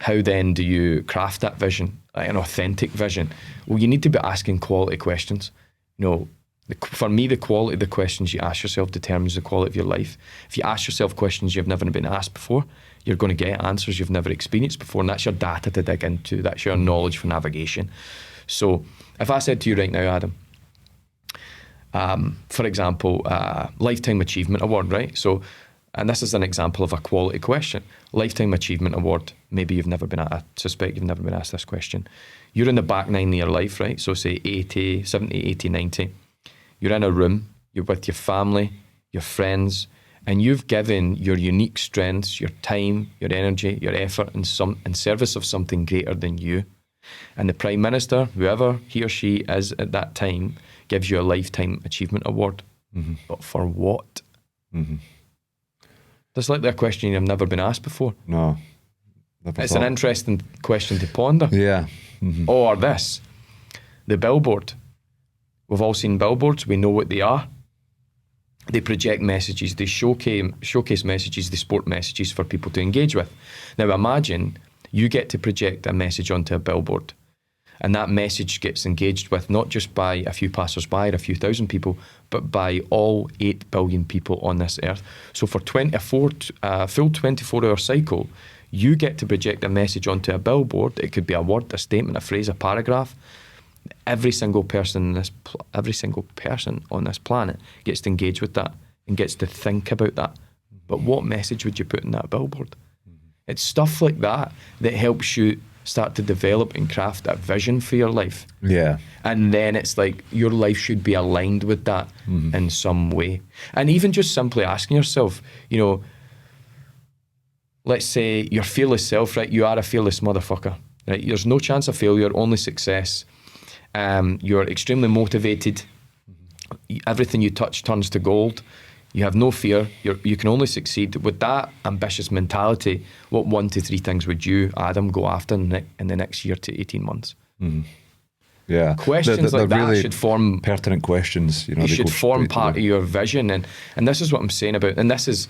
how then do you craft that vision, like an authentic vision? Well, you need to be asking quality questions. You know, for me, the quality of the questions you ask yourself determines the quality of your life. If you ask yourself questions you've never been asked before, you're going to get answers you've never experienced before, and that's your data to dig into. That's your knowledge for navigation. So if I said to you right now, Adam, for example, Lifetime Achievement Award, right? So, and this is an example of a quality question. Lifetime Achievement Award, maybe you've never been asked, I suspect you've never been asked this question. You're in the back 9 of your life, right? So say 80, 70, 80, 90. You're in a room, you're with your family, your friends, and you've given your unique strengths, your time, your energy, your effort in service of something greater than you. And the Prime Minister, whoever he or she is at that time, gives you a Lifetime Achievement Award. But for what? That's like a question you've never been asked before. No. It's an interesting question to ponder. Yeah. Or this, the billboard. We've all seen billboards. We know what they are. They project messages. They showcase messages. They sport messages for people to engage with. Now imagine you get to project a message onto a billboard, and that message gets engaged with not just by a few passers-by or a few thousand people, but by all 8 billion people on this earth. So for a full 24-hour cycle, you get to project a message onto a billboard. It could be a word, a statement, a phrase, a paragraph. Every single person on this planet gets to engage with that and gets to think about that. But what message would you put in that billboard? It's stuff like that that helps you start to develop and craft a vision for your life. Yeah. And then it's like your life should be aligned with that in some way. And even just simply asking yourself, you know, let's say your fearless self, right? You are a fearless motherfucker, right? There's no chance of failure, only success. You're extremely motivated. Everything you touch turns to gold. You have no fear. You can only succeed. With that ambitious mentality, what 1 to 3 things would you, Adam, go after in the next year to 18 months? Yeah. Questions like that really should form... pertinent questions. You know, They they should go form straight to part the- of your vision. And this is what I'm saying about, and this is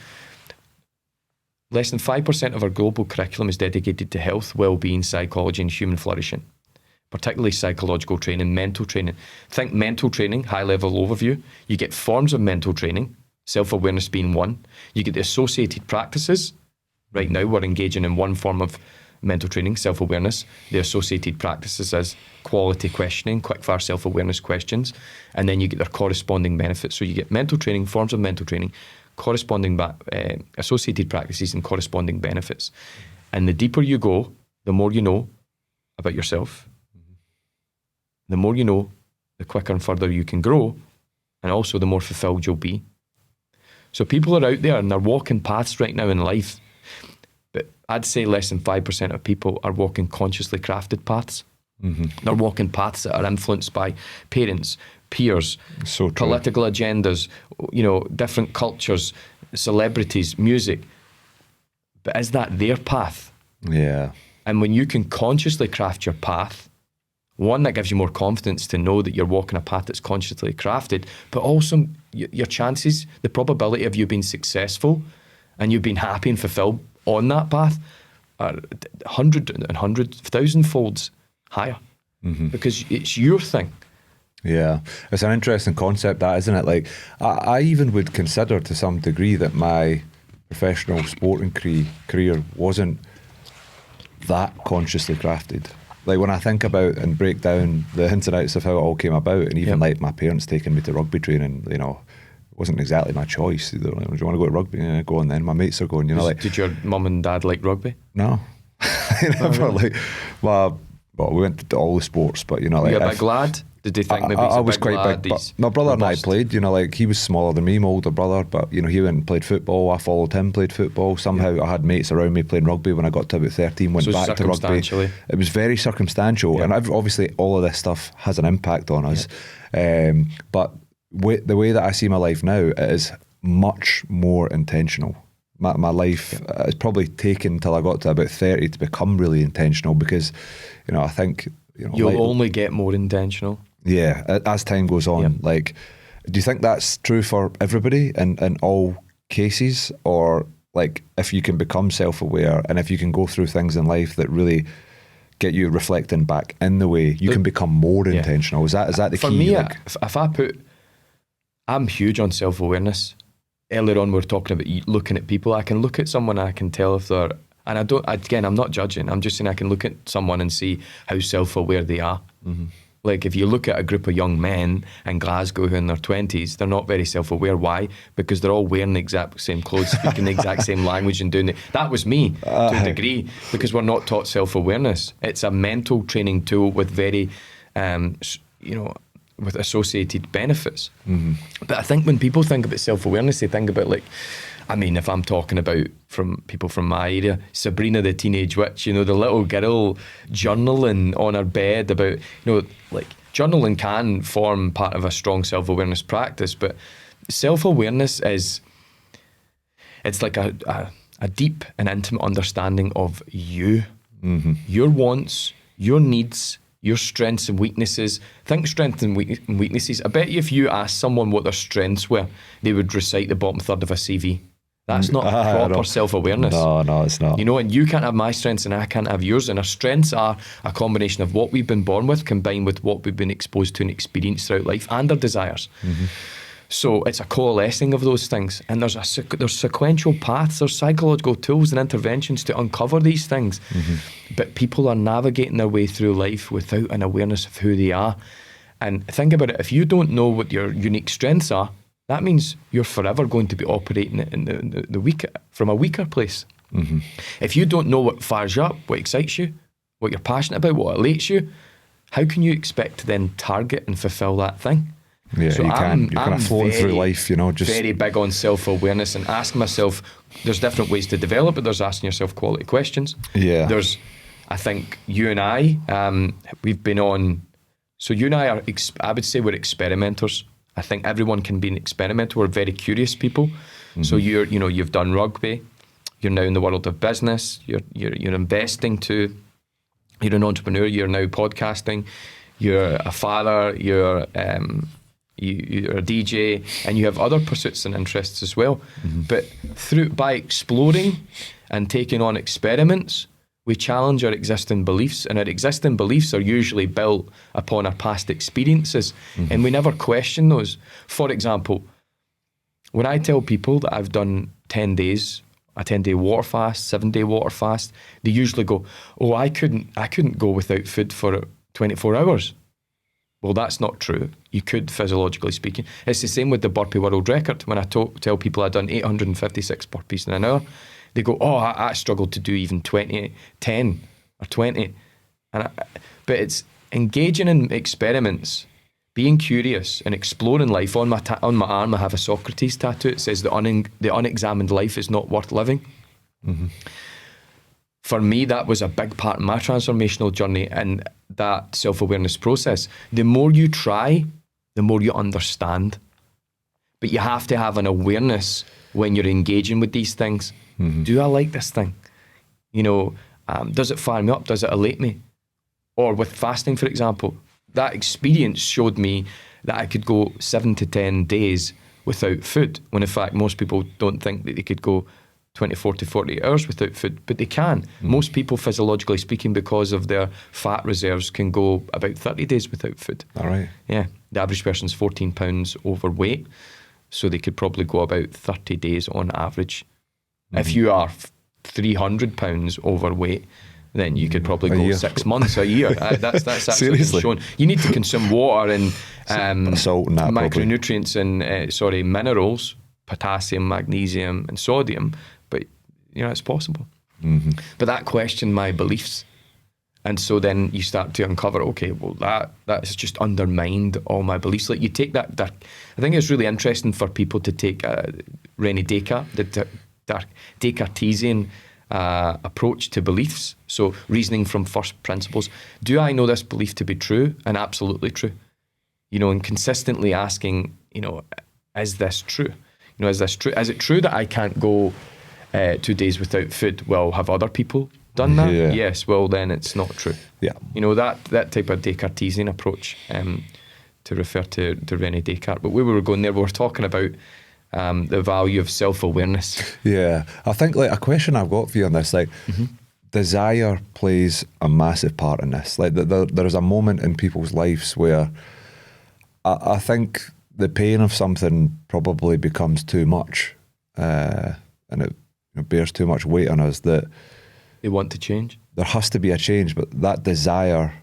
less than 5% of our global curriculum is dedicated to health, well-being, psychology and human flourishing, particularly psychological training, mental training. Think mental training, high-level overview. You get forms of mental training, self-awareness being one. You get the associated practices. Right now we're engaging in one form of mental training, self-awareness. The associated practices is quality questioning, quick-fire self-awareness questions, and then you get their corresponding benefits. So you get mental training, forms of mental training, corresponding associated practices and corresponding benefits. And the deeper you go, the more you know about yourself. The more you know, the quicker and further you can grow, and also the more fulfilled you'll be. So people are out there and they're walking paths right now in life, but I'd say less than 5% of people are walking consciously crafted paths. They're walking paths that are influenced by parents, peers, So true. political agendas, you know, different cultures, celebrities, music. But is that their path? Yeah. And when you can consciously craft your path, one, that gives you more confidence to know that you're walking a path that's consciously crafted, but also your chances, the probability of you being successful and you being happy and fulfilled on that path are 100,000 folds higher because it's your thing. Yeah, it's an interesting concept, that, isn't it? Like, I even would consider to some degree that my professional sporting career wasn't that consciously crafted. Like, when I think about and break down the ins and outs of how it all came about, and even like my parents taking me to rugby training, you know, it wasn't exactly my choice. They were like, do you want to go to rugby? Yeah, go on then. My mates are going, you know, like... Did your mum and dad like rugby? No. Never, like, well, we went to all the sports, but, you know, like... You're a big lad? Did they think maybe he's I a was big quite lad, big, but he's my brother and I robust? played, you know, like, he was smaller than me, my older brother, but, you know, he went and played football. I followed him, played football. Somehow I had mates around me playing rugby when I got to about 13, went So back to rugby. circumstantially. It was very circumstantial, and obviously all of this stuff has an impact on us. But the way that I see my life now, it is much more intentional. My life is probably taken till I got to about 30 to become really intentional, because, you know, I think, you know, You'll only get more intentional. yeah, as time goes on. Like, do you think that's true for everybody in all cases? Or, like, if you can become self-aware and if you can go through things in life that really get you reflecting back in the way, you can become more intentional? Is that the For key? me, like, if I put... I'm huge on self-awareness. Earlier on we were talking about looking at people. I can look at someone and I can tell if they're... And I'm not judging. I'm just saying I can look at someone and see how self-aware they are. Like, if you look at a group of young men in Glasgow who are in their 20s, they're not very self-aware. Why? Because they're all wearing the exact same clothes, speaking the exact same language and doing it. That was me, to a degree, because we're not taught self-awareness. It's a mental training tool with very, you know, with associated benefits. But I think when people think about self-awareness, they think about, like, I mean, if I'm talking about from people from my area, Sabrina the Teenage Witch, you know, the little girl journaling on her bed about, you know, like, journaling can form part of a strong self-awareness practice, but self-awareness is, it's like a deep and intimate understanding of you, your wants, your needs, your strengths and weaknesses. Think strengths and weaknesses. I bet you if you asked someone what their strengths were, they would recite the bottom third of a CV. That's not proper self-awareness. No, it's not. You know, and you can't have my strengths and I can't have yours. And our strengths are a combination of what we've been born with combined with what we've been exposed to and experienced throughout life, and our desires. So it's a coalescing of those things. And there's sequential paths, there's psychological tools and interventions to uncover these things. But people are navigating their way through life without an awareness of who they are. And think about it, if you don't know what your unique strengths are, that means you're forever going to be operating in the weaker, from a weaker place. If you don't know what fires you up, what excites you, what you're passionate about, what elates you, how can you expect to then target and fulfill that thing? Yeah, So you can't. You're kind of floating through very, life, you know, just very big on self-awareness and asking myself, there's different ways to develop it. There's asking yourself quality questions. Yeah. There's, I think you and I, we've been on, so you and I are, I would say we're experimenters. I think everyone can be an experimenter. We're very curious people. So you've done rugby. You're now in the world of business. You're investing too. You're an entrepreneur. You're now podcasting. You're a father. You're a DJ, and you have other pursuits and interests as well. But by exploring and taking on experiments, we challenge our existing beliefs, and our existing beliefs are usually built upon our past experiences, and we never question those. For example, when I tell people that I've done 10 days, a 10-day water fast, 7-day water fast, they usually go, "Oh, I couldn't go without food for 24 hours." Well, that's not true. You could, physiologically speaking. It's the same with the burpee world record. When I tell people I've done 856 burpees in an hour, they go, "Oh, I struggled to do even 10 or 20. But it's engaging in experiments, being curious and exploring life. On my arm, I have a Socrates tattoo. It says, the unexamined life is not worth living. For me, that was a big part of my transformational journey and that self-awareness process. The more you try, the more you understand. But you have to have an awareness when you're engaging with these things. Do I like this thing? Does it fire me up? Does it elate me? Or with fasting, for example, that experience showed me that I could go 7 to 10 days without food, when in fact most people don't think that they could go 24 to 48 hours without food, but they can. Most people, physiologically speaking, because of their fat reserves, can go about 30 days without food. All right. Yeah. The average person's 14 pounds overweight, so they could probably go about 30 days on average. If you are 300 pounds overweight, then you could probably go 6 months, a year. That's actually been shown. You need to consume water and salt and that micronutrients and minerals, potassium, magnesium, and sodium. But it's possible. But that questioned my beliefs, and so then you start to uncover. Okay, well that has just undermined all my beliefs. Like you take that. I think it's really interesting for people to take René Descartes, the Descartesian approach to beliefs. So reasoning from first principles. Do I know this belief to be true? And absolutely true. And consistently asking, is this true? Is this true? Is it true that I can't go 2 days without food? Well, have other people done that? Yeah. Yes. Well, then it's not true. Yeah. That type of Descartesian approach, to refer to René Descartes. But we were going there, we were talking about the value of self-awareness. Yeah. I think like a question I've got for you on this, like desire plays a massive part in this. Like there's a moment in people's lives where I think the pain of something probably becomes too much, and it bears too much weight on us that they want to change. There has to be a change, but that desire,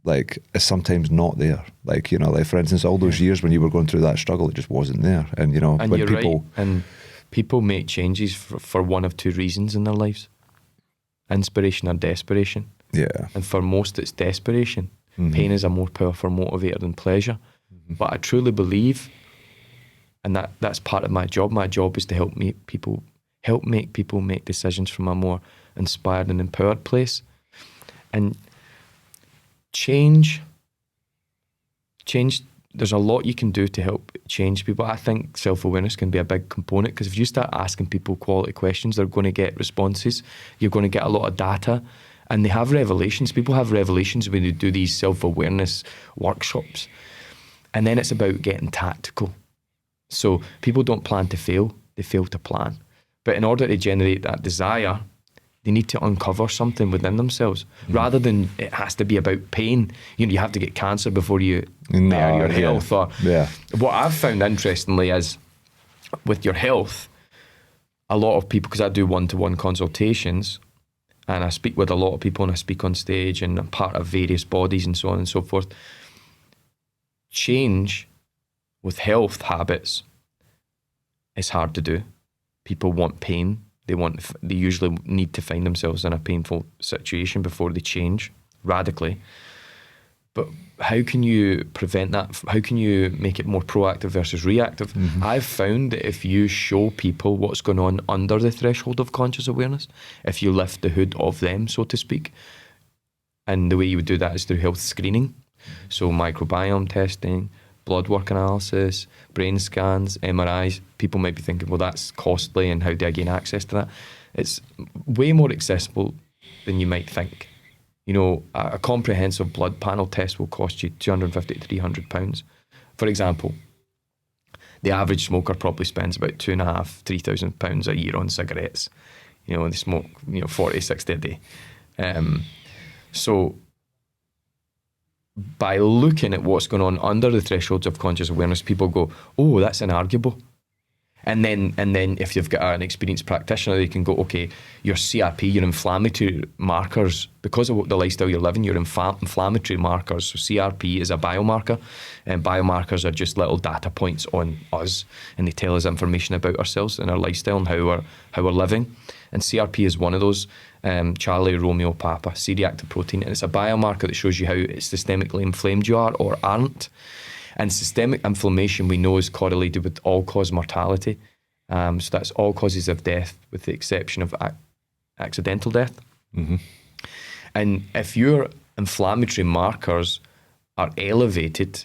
like, is sometimes not there. Like, like for instance, all those years when you were going through that struggle, it just wasn't there. And and when you're people, right. And people make changes for one of two reasons in their lives: inspiration or desperation. Yeah. And for most, it's desperation. Pain is a more powerful motivator than pleasure. But I truly believe, and that's part of my job. My job is to help make people make decisions from a more inspired and empowered place. And change, there's a lot you can do to help change people. I think self-awareness can be a big component, because if you start asking people quality questions, they're going to get responses. You're going to get a lot of data, and they have revelations. People have revelations when they do these self-awareness workshops. And then it's about getting tactical. So people don't plan to fail, they fail to plan. But in order to generate that desire, they need to uncover something within themselves, rather than it has to be about pain. You have to get cancer before you better your health. Or what I've found interestingly is with your health, a lot of people, because I do one-to-one consultations and I speak with a lot of people and I speak on stage and I'm part of various bodies and so on and so forth. Change with health habits is hard to do. People want pain. They usually need to find themselves in a painful situation before they change radically. But how can you prevent that? How can you make it more proactive versus reactive? I've found that if you show people what's going on under the threshold of conscious awareness, if you lift the hood of them, so to speak, and the way you would do that is through health screening. So microbiome testing, blood work analysis, brain scans, MRIs. People might be thinking, well, that's costly and how do I gain access to that? It's way more accessible than you might think. You know, a comprehensive blood panel test will cost you £250 to £300. For example, the average smoker probably spends about £2,500 to £3,000 a year on cigarettes. You know, and they smoke 40, 60 a day. So by looking at what's going on under the thresholds of conscious awareness, people go, oh, that's inarguable. And then if you've got an experienced practitioner, they can go, okay, your CRP, your inflammatory markers, because of the lifestyle you're living, your inflammatory markers, so CRP is a biomarker, and biomarkers are just little data points on us, and they tell us information about ourselves and our lifestyle and how we're living. And CRP is one of those, Charlie, Romeo, Papa, C-reactive protein, and it's a biomarker that shows you how systemically inflamed you are or aren't. And systemic inflammation, we know, is correlated with all-cause mortality. So that's all causes of death with the exception of accidental death. And if your inflammatory markers are elevated,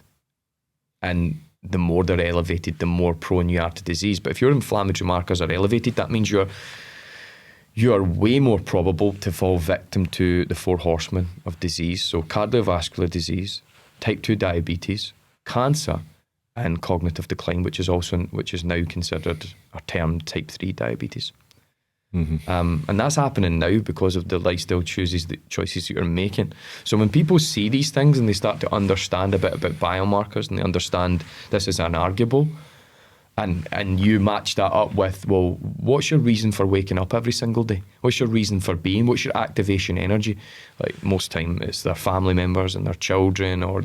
and the more they're elevated, the more prone you are to disease. But if your inflammatory markers are elevated, that means you are way more probable to fall victim to the 4 horsemen of disease. So cardiovascular disease, type 2 diabetes, cancer, and cognitive decline, which is now considered or termed type 3 diabetes. And that's happening now because of the lifestyle choices that you're making. So when people see these things and they start to understand a bit about biomarkers and they understand this is inarguable, and you match that up with, well, what's your reason for waking up every single day? What's your reason for being? What's your activation energy? Like most time it's their family members and their children or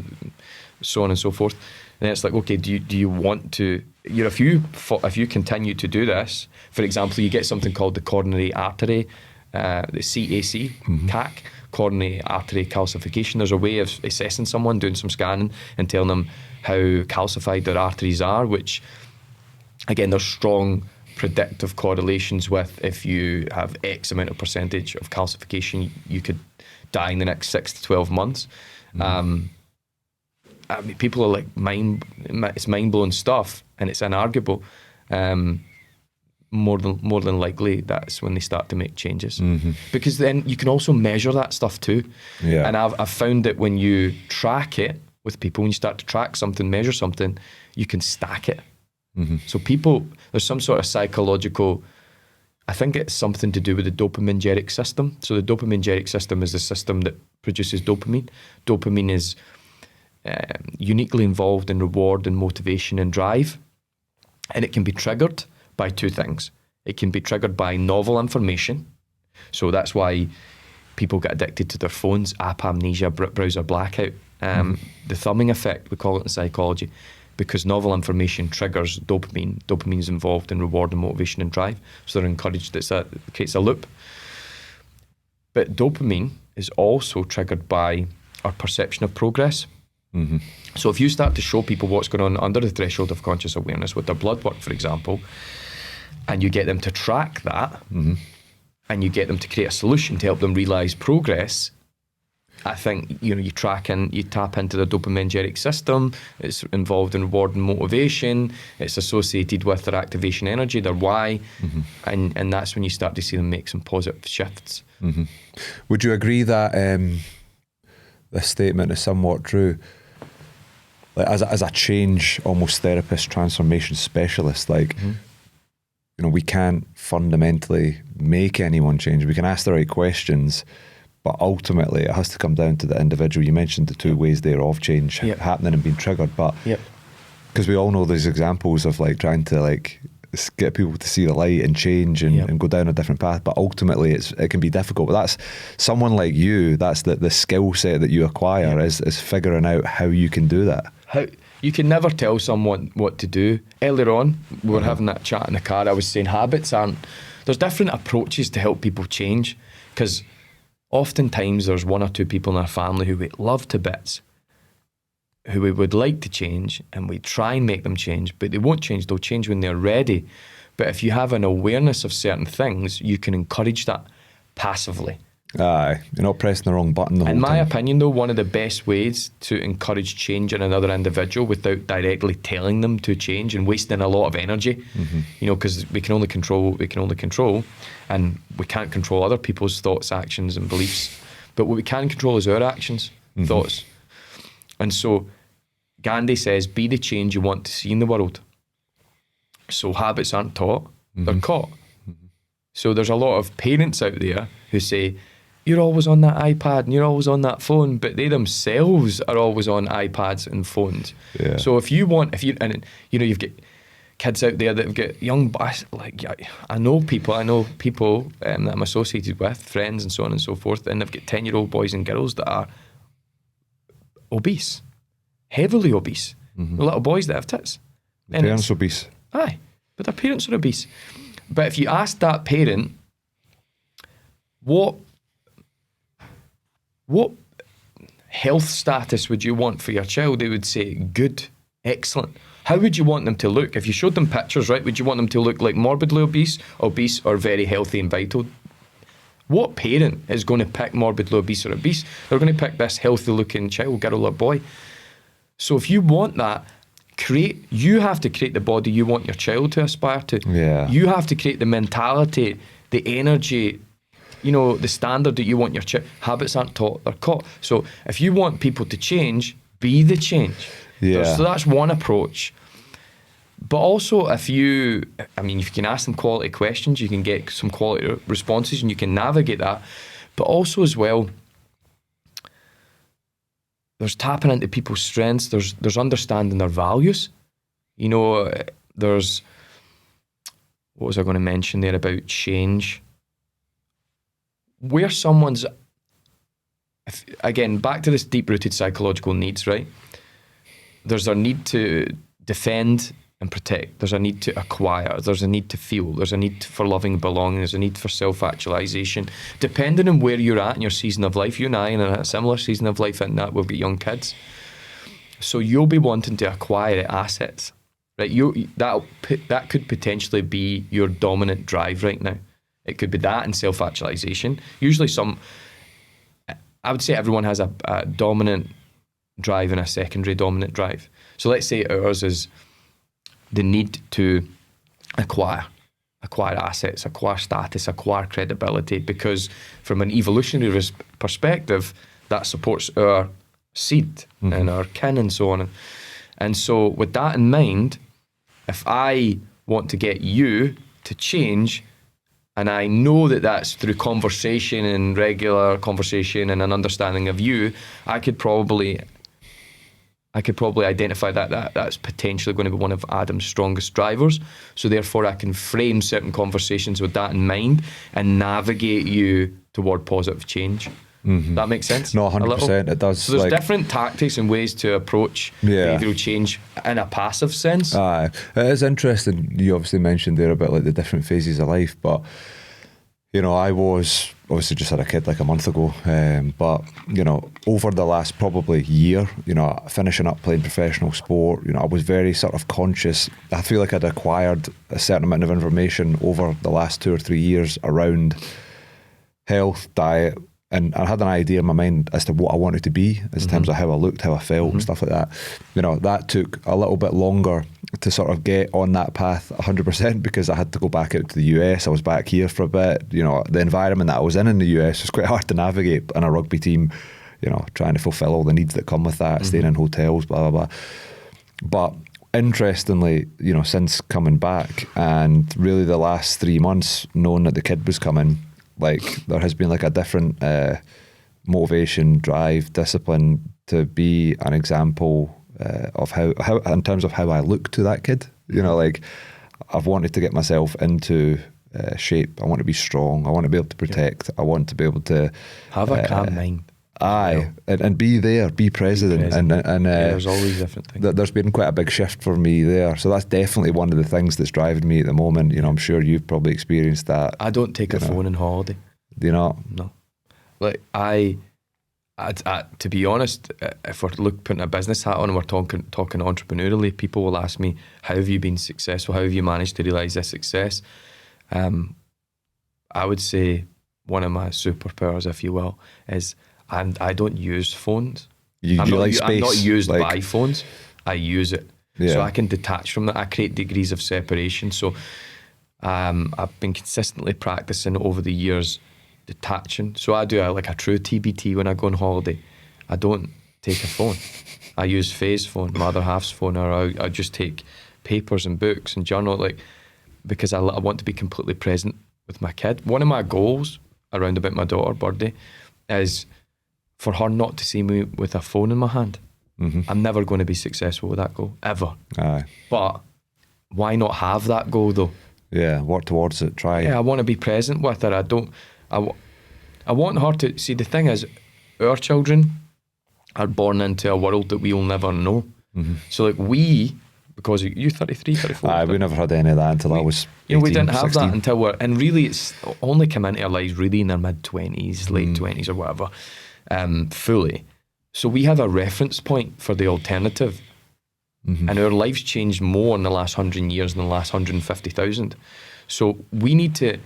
so on and so forth. And it's like, okay, do you want to, if you continue to do this, for example, you get something called the coronary artery, the CAC, CAC, coronary artery calcification. There's a way of assessing someone, doing some scanning and telling them how calcified their arteries are, which, again, there's strong predictive correlations with if you have X amount of percentage of calcification, you could die in the next 6 to 12 months. I mean, people are like, it's mind-blowing stuff, and it's inarguable. More than likely, that's when they start to make changes. Because then you can also measure that stuff too. Yeah. And I've found that when you track it with people, when you start to track something, measure something, you can stack it. So people, there's some sort of psychological, I think it's something to do with the dopaminergic system. So the dopaminergic system is the system that produces dopamine. Dopamine is uniquely involved in reward and motivation and drive. And it can be triggered by 2 things. It can be triggered by novel information. So that's why people get addicted to their phones, app amnesia, browser blackout. The thumbing effect, we call it in psychology, because novel information triggers dopamine. Dopamine is involved in reward and motivation and drive. So they're encouraged, it creates a loop. But dopamine is also triggered by our perception of progress. So if you start to show people what's going on under the threshold of conscious awareness with their blood work, for example, and you get them to track that, and you get them to create a solution to help them realise progress, I think, you track and you tap into the dopaminergic system. It's involved in reward and motivation. It's associated with their activation energy, their why, and that's when you start to see them make some positive shifts. Would you agree that this statement is somewhat true? Like as a change, almost therapist, transformation specialist, like we can't fundamentally make anyone change. We can ask the right questions, but ultimately it has to come down to the individual. You mentioned the 2 ways there of change happening and being triggered, but because we all know there's examples of like trying to like get people to see the light and change and go down a different path, but ultimately it can be difficult. But that's someone like you, that's the skill set that you acquire is figuring out how you can do that. You can never tell someone what to do. Earlier on, we were having that chat in the car. I was saying there's different approaches to help people change, because oftentimes there's one or two people in our family who we love to bits, who we would like to change, and we try and make them change, but they won't change. They'll change when they're ready. But if you have an awareness of certain things, you can encourage that passively. Aye, you're not pressing the wrong button the whole time. In my opinion, though, one of the best ways to encourage change in another individual without directly telling them to change and wasting a lot of energy, because we can only control what we can only control, and we can't control other people's thoughts, actions, and beliefs. But what we can control is our actions, thoughts. And so Gandhi says, be the change you want to see in the world. So habits aren't taught, they're caught. So there's a lot of parents out there who say, you're always on that iPad and you're always on that phone, but they themselves are always on iPads and phones. Yeah. So you've got kids out there that have got young, like I know people that I'm associated with, friends and so on and so forth, and they've got 10-year-old boys and girls that are obese, heavily obese. The little boys that have tits. And parents obese. Aye, but their parents are obese. But if you ask that parent, what health status would you want for your child? They would say, good, excellent. How would you want them to look? If you showed them pictures, right, would you want them to look like morbidly obese, or very healthy and vital? What parent is going to pick morbidly obese or obese? They're going to pick this healthy looking child, girl or boy. So if you want that, you have to create the body you want your child to aspire to. Yeah. You have to create the mentality, the energy, the standard that you want your child. Habits aren't taught, they're caught. So if you want people to change, be the change. Yeah. So that's one approach. But also if you can ask them quality questions, you can get some quality responses and you can navigate that. But also as well, there's tapping into people's strengths. There's understanding their values. There's, what was I going to mention there about change? Where someone's, again, back to this deep-rooted psychological needs, right? There's a need to defend and protect. There's a need to acquire. There's a need to feel. There's a need for loving belonging. There's a need for self-actualization. Depending on where you're at in your season of life, you and I are in a similar season of life in that we've got young kids. So you'll be wanting to acquire assets, right? That could potentially be your dominant drive right now. It could be that and self-actualization. Usually I would say everyone has a dominant drive and a secondary dominant drive. So let's say ours is the need to acquire assets, acquire status, acquire credibility, because from an evolutionary perspective, that supports our seed and our kin and so on. And so with that in mind, if I want to get you to change, and I know that that's through conversation and regular conversation and an understanding of you, I could probably identify that's potentially going to be one of Adam's strongest drivers. So therefore I can frame certain conversations with that in mind and navigate you toward positive change. That makes sense? No, 100%. It does. So there's different tactics and ways to approach behavioural change in a passive sense. It is interesting. You obviously mentioned there about like the different phases of life, but I was obviously just had a kid like a month ago, but over the last probably year, finishing up playing professional sport, I was very sort of conscious. I feel like I'd acquired a certain amount of information over the last 2 or 3 years around health, diet, and I had an idea in my mind as to what I wanted to be in terms of how I looked, how I felt and stuff like that. That took a little bit longer to sort of get on that path 100% because I had to go back out to the US. I was back here for a bit. The environment that I was in the US was quite hard to navigate in a rugby team, trying to fulfill all the needs that come with that, staying in hotels, blah, blah, blah. But interestingly, since coming back and really the last 3 months knowing that the kid was coming, like there has been like a different motivation, drive, discipline to be an example of how in terms of how I look to that kid. Like I've wanted to get myself into shape. I want to be strong. I want to be able to protect. I want to be able to have a calm mind. Aye, and be there, be present. And there's always different things. There's been quite a big shift for me there. So that's definitely one of the things that's driving me at the moment. You know, I'm sure you've probably experienced that. I don't take a phone on holiday. Do you not? No. Like I to be honest, if we're putting a business hat on and we're talking entrepreneurially, people will ask me, how have you been successful? How have you managed to realise this success? I would say one of my superpowers, if you will, is I don't use phones. You like space? I'm not used by phones. I use it. Yeah. So I can detach from that. I create degrees of separation. So I've been consistently practicing over the years detaching. So I do like a true TBT when I go on holiday. I don't take a phone. I use Faye's phone, my other half's phone, or I just take papers and books and journal, because I want to be completely present with my kid. One of my goals around about my daughter's birthday is for her not to see me with a phone in my hand. Mm-hmm. I'm never going to be successful with that goal, ever. Aye. But why not have that goal though? Yeah, work towards it, try. Yeah, I want to be present with her. I want her to, see, the thing is, our children are born into a world that we will never know. Mm-hmm. So because you're 33, 34. Aye, we never had any of that until I was 18, we didn't have 16. that until and really it's only come into our lives really in their mid-20s, late 20s or whatever, fully. So we have a reference point for the alternative. Mm-hmm. And our lives changed more in the last 100 years than the last 150,000. So we need to,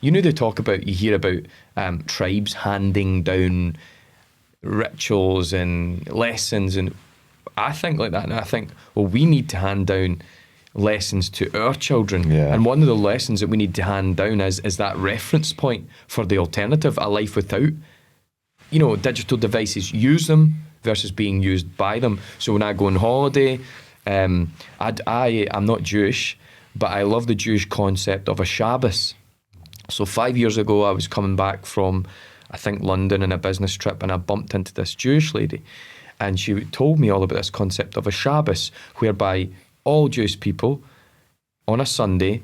you hear about tribes handing down rituals and lessons, and I think like that, and I think, well, we need to hand down lessons to our children. Yeah. And one of the lessons that we need to hand down is that reference point for the alternative, a life without, digital devices. Use them versus being used by them. So when I go on holiday, I'm not Jewish, but I love the Jewish concept of a Shabbos. So 5 years ago, I was coming back from, I think, London on a business trip, and I bumped into this Jewish lady. And she told me all about this concept of a Shabbos, whereby all Jewish people on a Sunday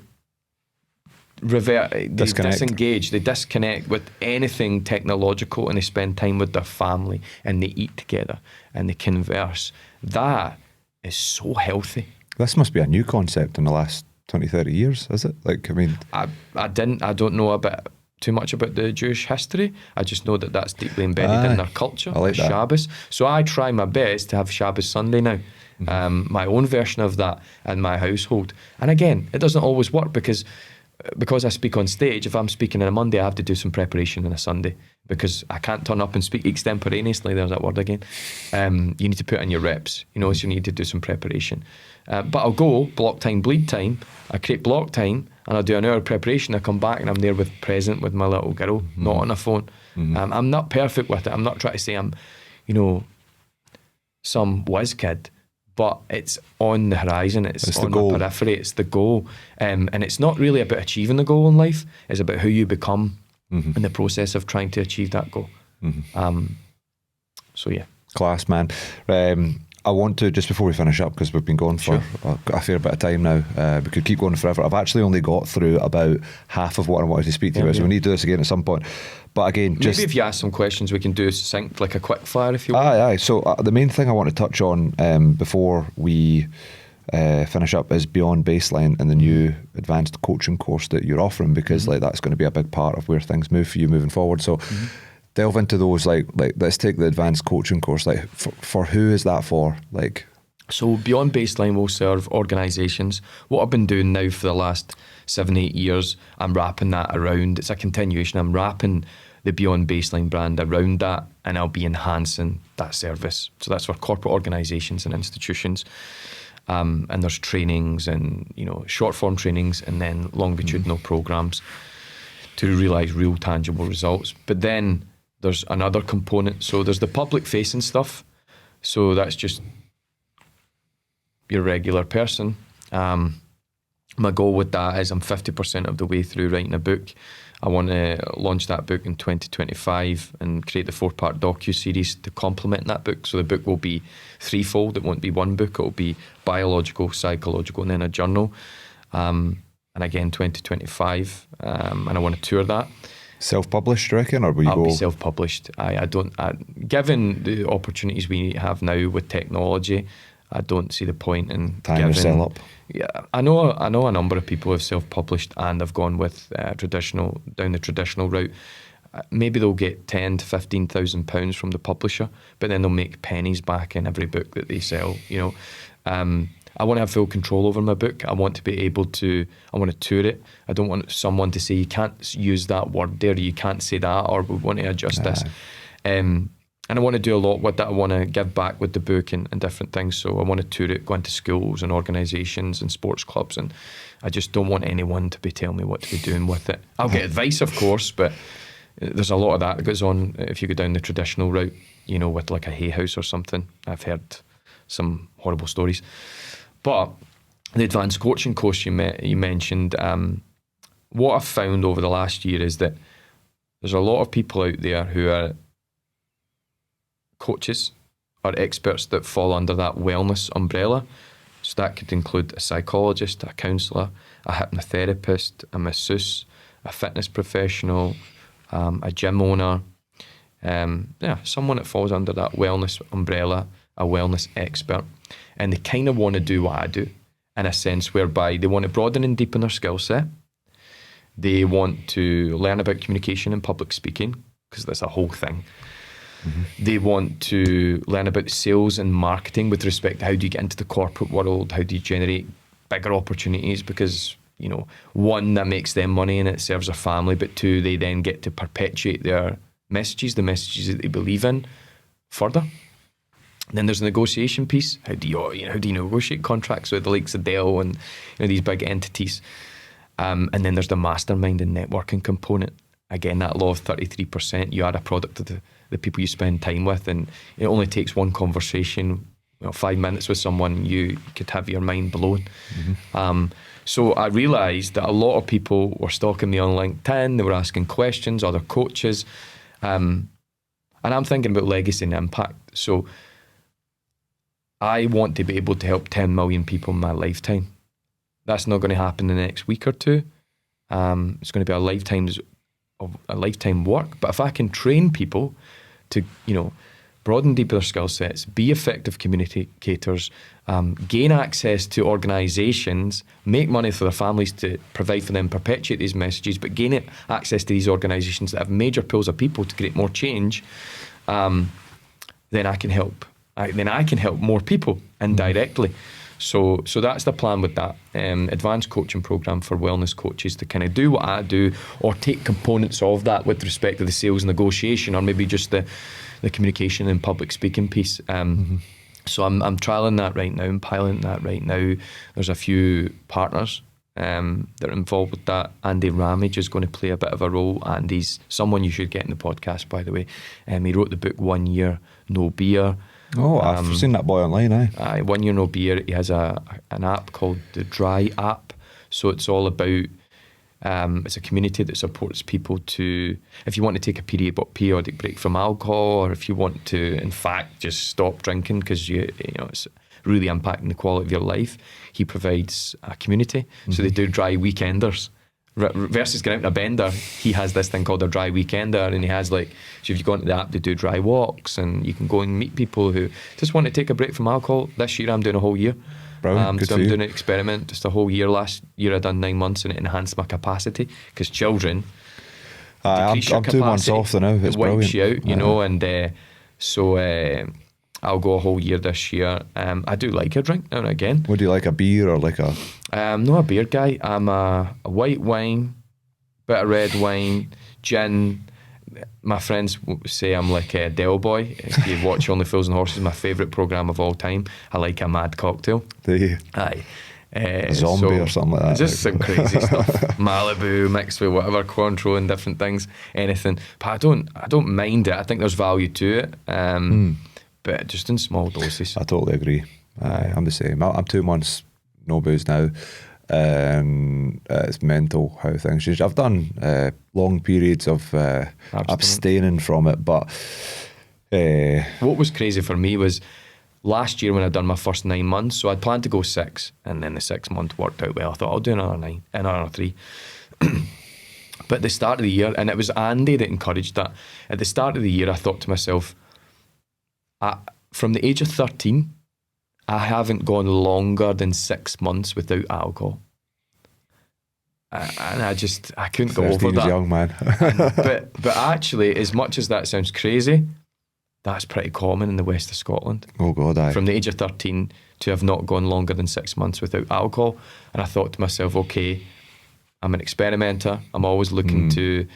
they disengage, they disconnect with anything technological, and they spend time with their family, and they eat together, and they converse. That is so healthy. This must be a new concept in the last 20, 30 years, is it? I don't know too much about the Jewish history. I just know that that's deeply embedded in their culture. I like that. Shabbos. So I try my best to have Shabbos Sunday now. Mm-hmm. My own version of that in my household. And again, it doesn't always work because I speak on stage. If I'm speaking on a Monday, I have to do some preparation on a Sunday, because I can't turn up and speak extemporaneously. There's that word again. You need to put in your reps, so you need to do some preparation. But I'll go block time, bleed time. I create block time, and I'll do an hour of preparation. I come back and I'm there present with my little girl, not on a phone. Mm-hmm. I'm not perfect with it. I'm not trying to say I'm, some whiz kid, but it's on the horizon. It's on the periphery. It's the goal. And it's not really about achieving the goal in life. It's about who you become in the process of trying to achieve that goal. Mm-hmm. So yeah. Class, man. I want to, just before we finish up, because we've been going for a fair bit of time now, we could keep going forever. I've actually only got through about half of what I wanted to speak to you about, so we need to do this again at some point. But again, maybe if you ask some questions, we can do succinct, like a quick fire, if you want. Aye. So the main thing I want to touch on before we finish up is Beyond Baseline and the new advanced coaching course that you're offering, because that's going to be a big part of where things move for you moving forward. So delve into those, like let's take the advanced coaching course. For who is that for? So Beyond Baseline will serve organisations. What I've been doing now for the last 7-8 years, I'm wrapping that around. It's a continuation. I'm wrapping the Beyond Baseline brand around that, and I'll be enhancing that service. So that's for corporate organisations and institutions. And there's trainings and short form trainings, and then longitudinal programmes to realise real tangible results. But then there's another component. So there's the public facing stuff. So that's just your regular person. My goal with that is I'm 50% of the way through writing a book. I want to launch that book in 2025 and create the 4-part docu-series to complement that book. So the book will be threefold. It won't be one book. It will be biological, psychological, and then a journal. And again, 2025. And I want to tour that. Self-published, do you reckon, or will you I'll go? be self-published. Given the opportunities we have now with technology, I don't see the point in Time giving. to sell up. Yeah, I know a number of people have self-published and have gone with down the traditional route. Maybe they'll get £10,000 to £15,000 from the publisher, but then they'll make pennies back in every book that they sell. I want to have full control over my book. I want to be able to. I want to tour it. I don't want someone to say you can't use that word there, you can't say that, or we want to adjust this. And I want to do a lot with that. I want to give back with the book and different things. So I want to tour it, go into schools and organisations and sports clubs, and I just don't want anyone to be telling me what to be doing with it. I'll get advice, of course, but there's a lot of that goes on if you go down the traditional route, with like a hay house or something. I've heard some horrible stories. But the advanced coaching course you mentioned, what I've found over the last year is that there's a lot of people out there who are coaches or experts that fall under that wellness umbrella. So that could include a psychologist, a counsellor, a hypnotherapist, a masseuse, a fitness professional, a gym owner, someone that falls under that wellness umbrella, a wellness expert. And they kind of want to do what I do, in a sense whereby they want to broaden and deepen their skill set. They want to learn about communication and public speaking, because that's a whole thing. Mm-hmm. They want to learn about sales and marketing with respect to how do you get into the corporate world, how do you generate bigger opportunities, because, one, that makes them money and it serves their family, but two, they then get to perpetuate their messages, the messages that they believe in, further. Then there's the negotiation piece. How do you negotiate contracts with the likes of Dell and these big entities? And then there's the mastermind and networking component. Again, that law of 33%. You are a product of the people you spend time with, and it only takes one conversation, 5 minutes with someone, you could have your mind blown. Mm-hmm. So I realised that a lot of people were stalking me on LinkedIn. They were asking questions, other coaches, and I'm thinking about legacy and impact. So I want to be able to help 10 million people in my lifetime. That's not going to happen in the next week or two. It's going to be a lifetime work. But if I can train people to, broaden deeper their skill sets, be effective communicators, gain access to organisations, make money for their families to provide for them, perpetuate these messages, but gain access to these organisations that have major pools of people to create more change, then I can help. Then I can help more people indirectly. So that's the plan with that advanced coaching program for wellness coaches, to kind of do what I do, or take components of that with respect to the sales negotiation, or maybe just the communication and public speaking piece. So I'm trialing that right now and piloting that right now. There's a few partners that are involved with that. Andy Ramage is going to play a bit of a role. Andy's someone you should get in the podcast, by the way. He wrote the book 1 Year No Beer. Oh, I've seen that boy online, 1 Year No Beer. He has an app called the Dry app. So it's all about, it's a community that supports people to, if you want to take a periodic break from alcohol, or if you want to, in fact, just stop drinking because it's really impacting the quality of your life, he provides a community. Mm-hmm. So they do dry weekenders. Versus getting out in a bender, he has this thing called a dry weekender, and he has so if you go into the app, they do dry walks, and you can go and meet people who just want to take a break from alcohol. This year I'm doing a whole year. Brilliant. So I'm doing an experiment, just a whole year. Last year I done 9 months, and it enhanced my capacity, because children I'm 2 months off now. It's it wipes brilliant. You out, and so I'll go a whole year this year. I do like a drink now and again. Would you like a beer or like a? I'm not a beer guy. I'm a white wine, bit of red wine, gin. My friends say I'm like a Dell boy. If you watch Only Fools and Horses, my favourite programme of all time. I like a mad cocktail. Do you? Aye. Zombie or something like that. Just some crazy stuff. Malibu mixed with whatever, Cointreau and different things, anything. But I don't mind it. I think there's value to it. But just in small doses. I totally agree. I'm the same. I'm 2 months no booze now. It's mental how things change. I've done long periods of abstaining from it, but what was crazy for me was last year when I'd done my first 9 months. So I'd planned to go 6, and then the 6 month worked out well. I thought I'll do another 3. But at the start of the year, and it was Andy that encouraged that, at the start of the year I thought to myself, from the age of 13, I haven't gone longer than 6 months without alcohol. And I couldn't go over that. Young man. but actually, as much as that sounds crazy, that's pretty common in the west of Scotland. Oh God, aye. From the age of 13 to have not gone longer than 6 months without alcohol. And I thought to myself, okay, I'm an experimenter. I'm always looking to,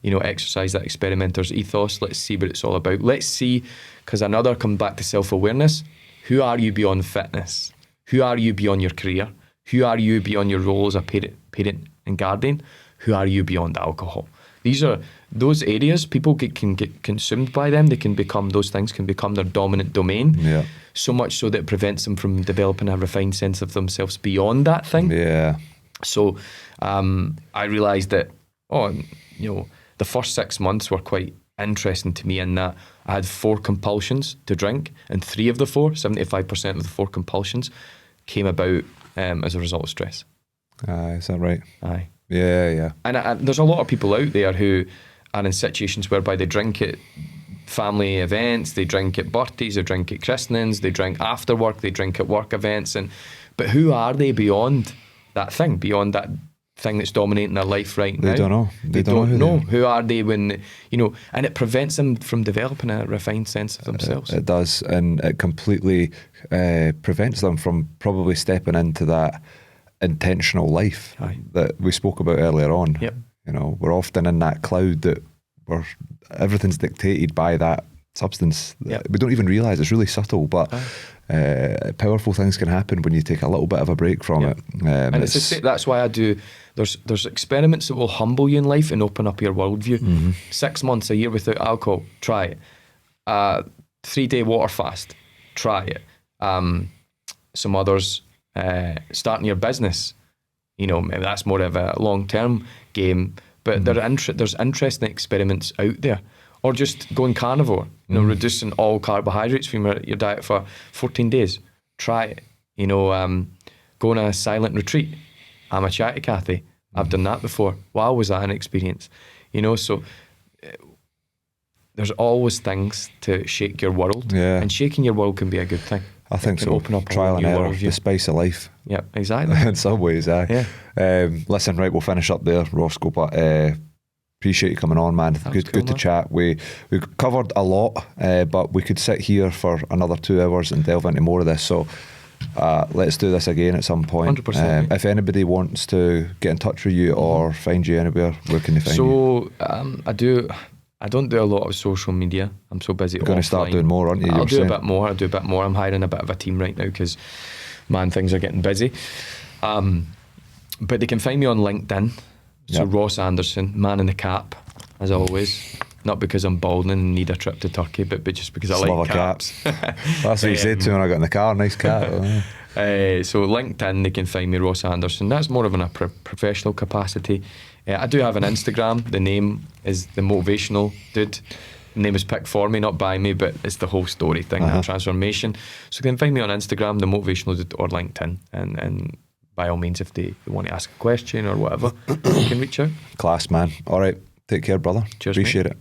exercise that experimenter's ethos. Let's see what it's all about. Let's see, because another come back to self-awareness. Who are you beyond fitness? Who are you beyond your career? Who are you beyond your role as a parent and guardian? Who are you beyond alcohol? These are those areas. People can get consumed by them. They can become, those things can become their dominant domain. Yeah. So much so that it prevents them from developing a refined sense of themselves beyond that thing. Yeah. So I realised that, the first 6 months were quite interesting to me in that I had 4 compulsions to drink, and 3 of the 4, 75% of the 4 compulsions, came about as a result of stress. Is that right? Aye. Yeah. And there's a lot of people out there who are in situations whereby they drink at family events, they drink at birthdays, they drink at christenings, they drink after work, they drink at work events, but who are they beyond that thing, beyond that thing that's dominating their life right now? They don't know. They don't know. Who are they when, and it prevents them from developing a refined sense of themselves. It does, and it completely prevents them from probably stepping into that intentional life that we spoke about earlier on. Yep. We're often in that cloud that everything's dictated by that substance. Yep. We don't even realise it's really subtle, but powerful things can happen when you take a little bit of a break from it. And that's why I do. There's experiments that will humble you in life and open up your worldview. Mm-hmm. 6 months, a year without alcohol, try it. 3-day water fast, try it. Some others, starting your business, maybe that's more of a long-term game, but there's interesting experiments out there. Or just going carnivore, reducing all carbohydrates from your diet for 14 days. Try it. Go on a silent retreat. I'm a chatty Cathy. I've done that before. Wow, was that an experience? So there's always things to shake your world. Yeah. And shaking your world can be a good thing. I think so. Open up trial and error, the spice of life. Yeah, exactly. In some ways, aye. Yeah. Listen, right, we'll finish up there, Roscoe, but appreciate you coming on, man. Good to chat. We covered a lot, but we could sit here for another 2 hours and delve into more of this. So let's do this again at some point. 100%. If anybody wants to get in touch with you or find you anywhere, where can they find you? So I don't do a lot of social media. I'm so busy. You're going to start doing more, aren't you? I'll do a bit more. I'm hiring a bit of a team right now because, man, things are getting busy. But they can find me on LinkedIn. So Ross Anderson, man in the cap, as always. Not because I'm balding and need a trip to Turkey, but just because I like caps. That's what you said to me when I got in the car. Nice cap. So LinkedIn, they can find me, Ross Anderson. That's more of in a professional capacity. I do have an Instagram. The name is The Motivational Dude. The name is picked for me, not by me, but it's the whole story thing, that transformation. So you can find me on Instagram, The Motivational Dude, or LinkedIn. And by all means, if they want to ask a question or whatever, you can reach out. Class, man. All right. Take care, brother. Cheers, Appreciate mate. it.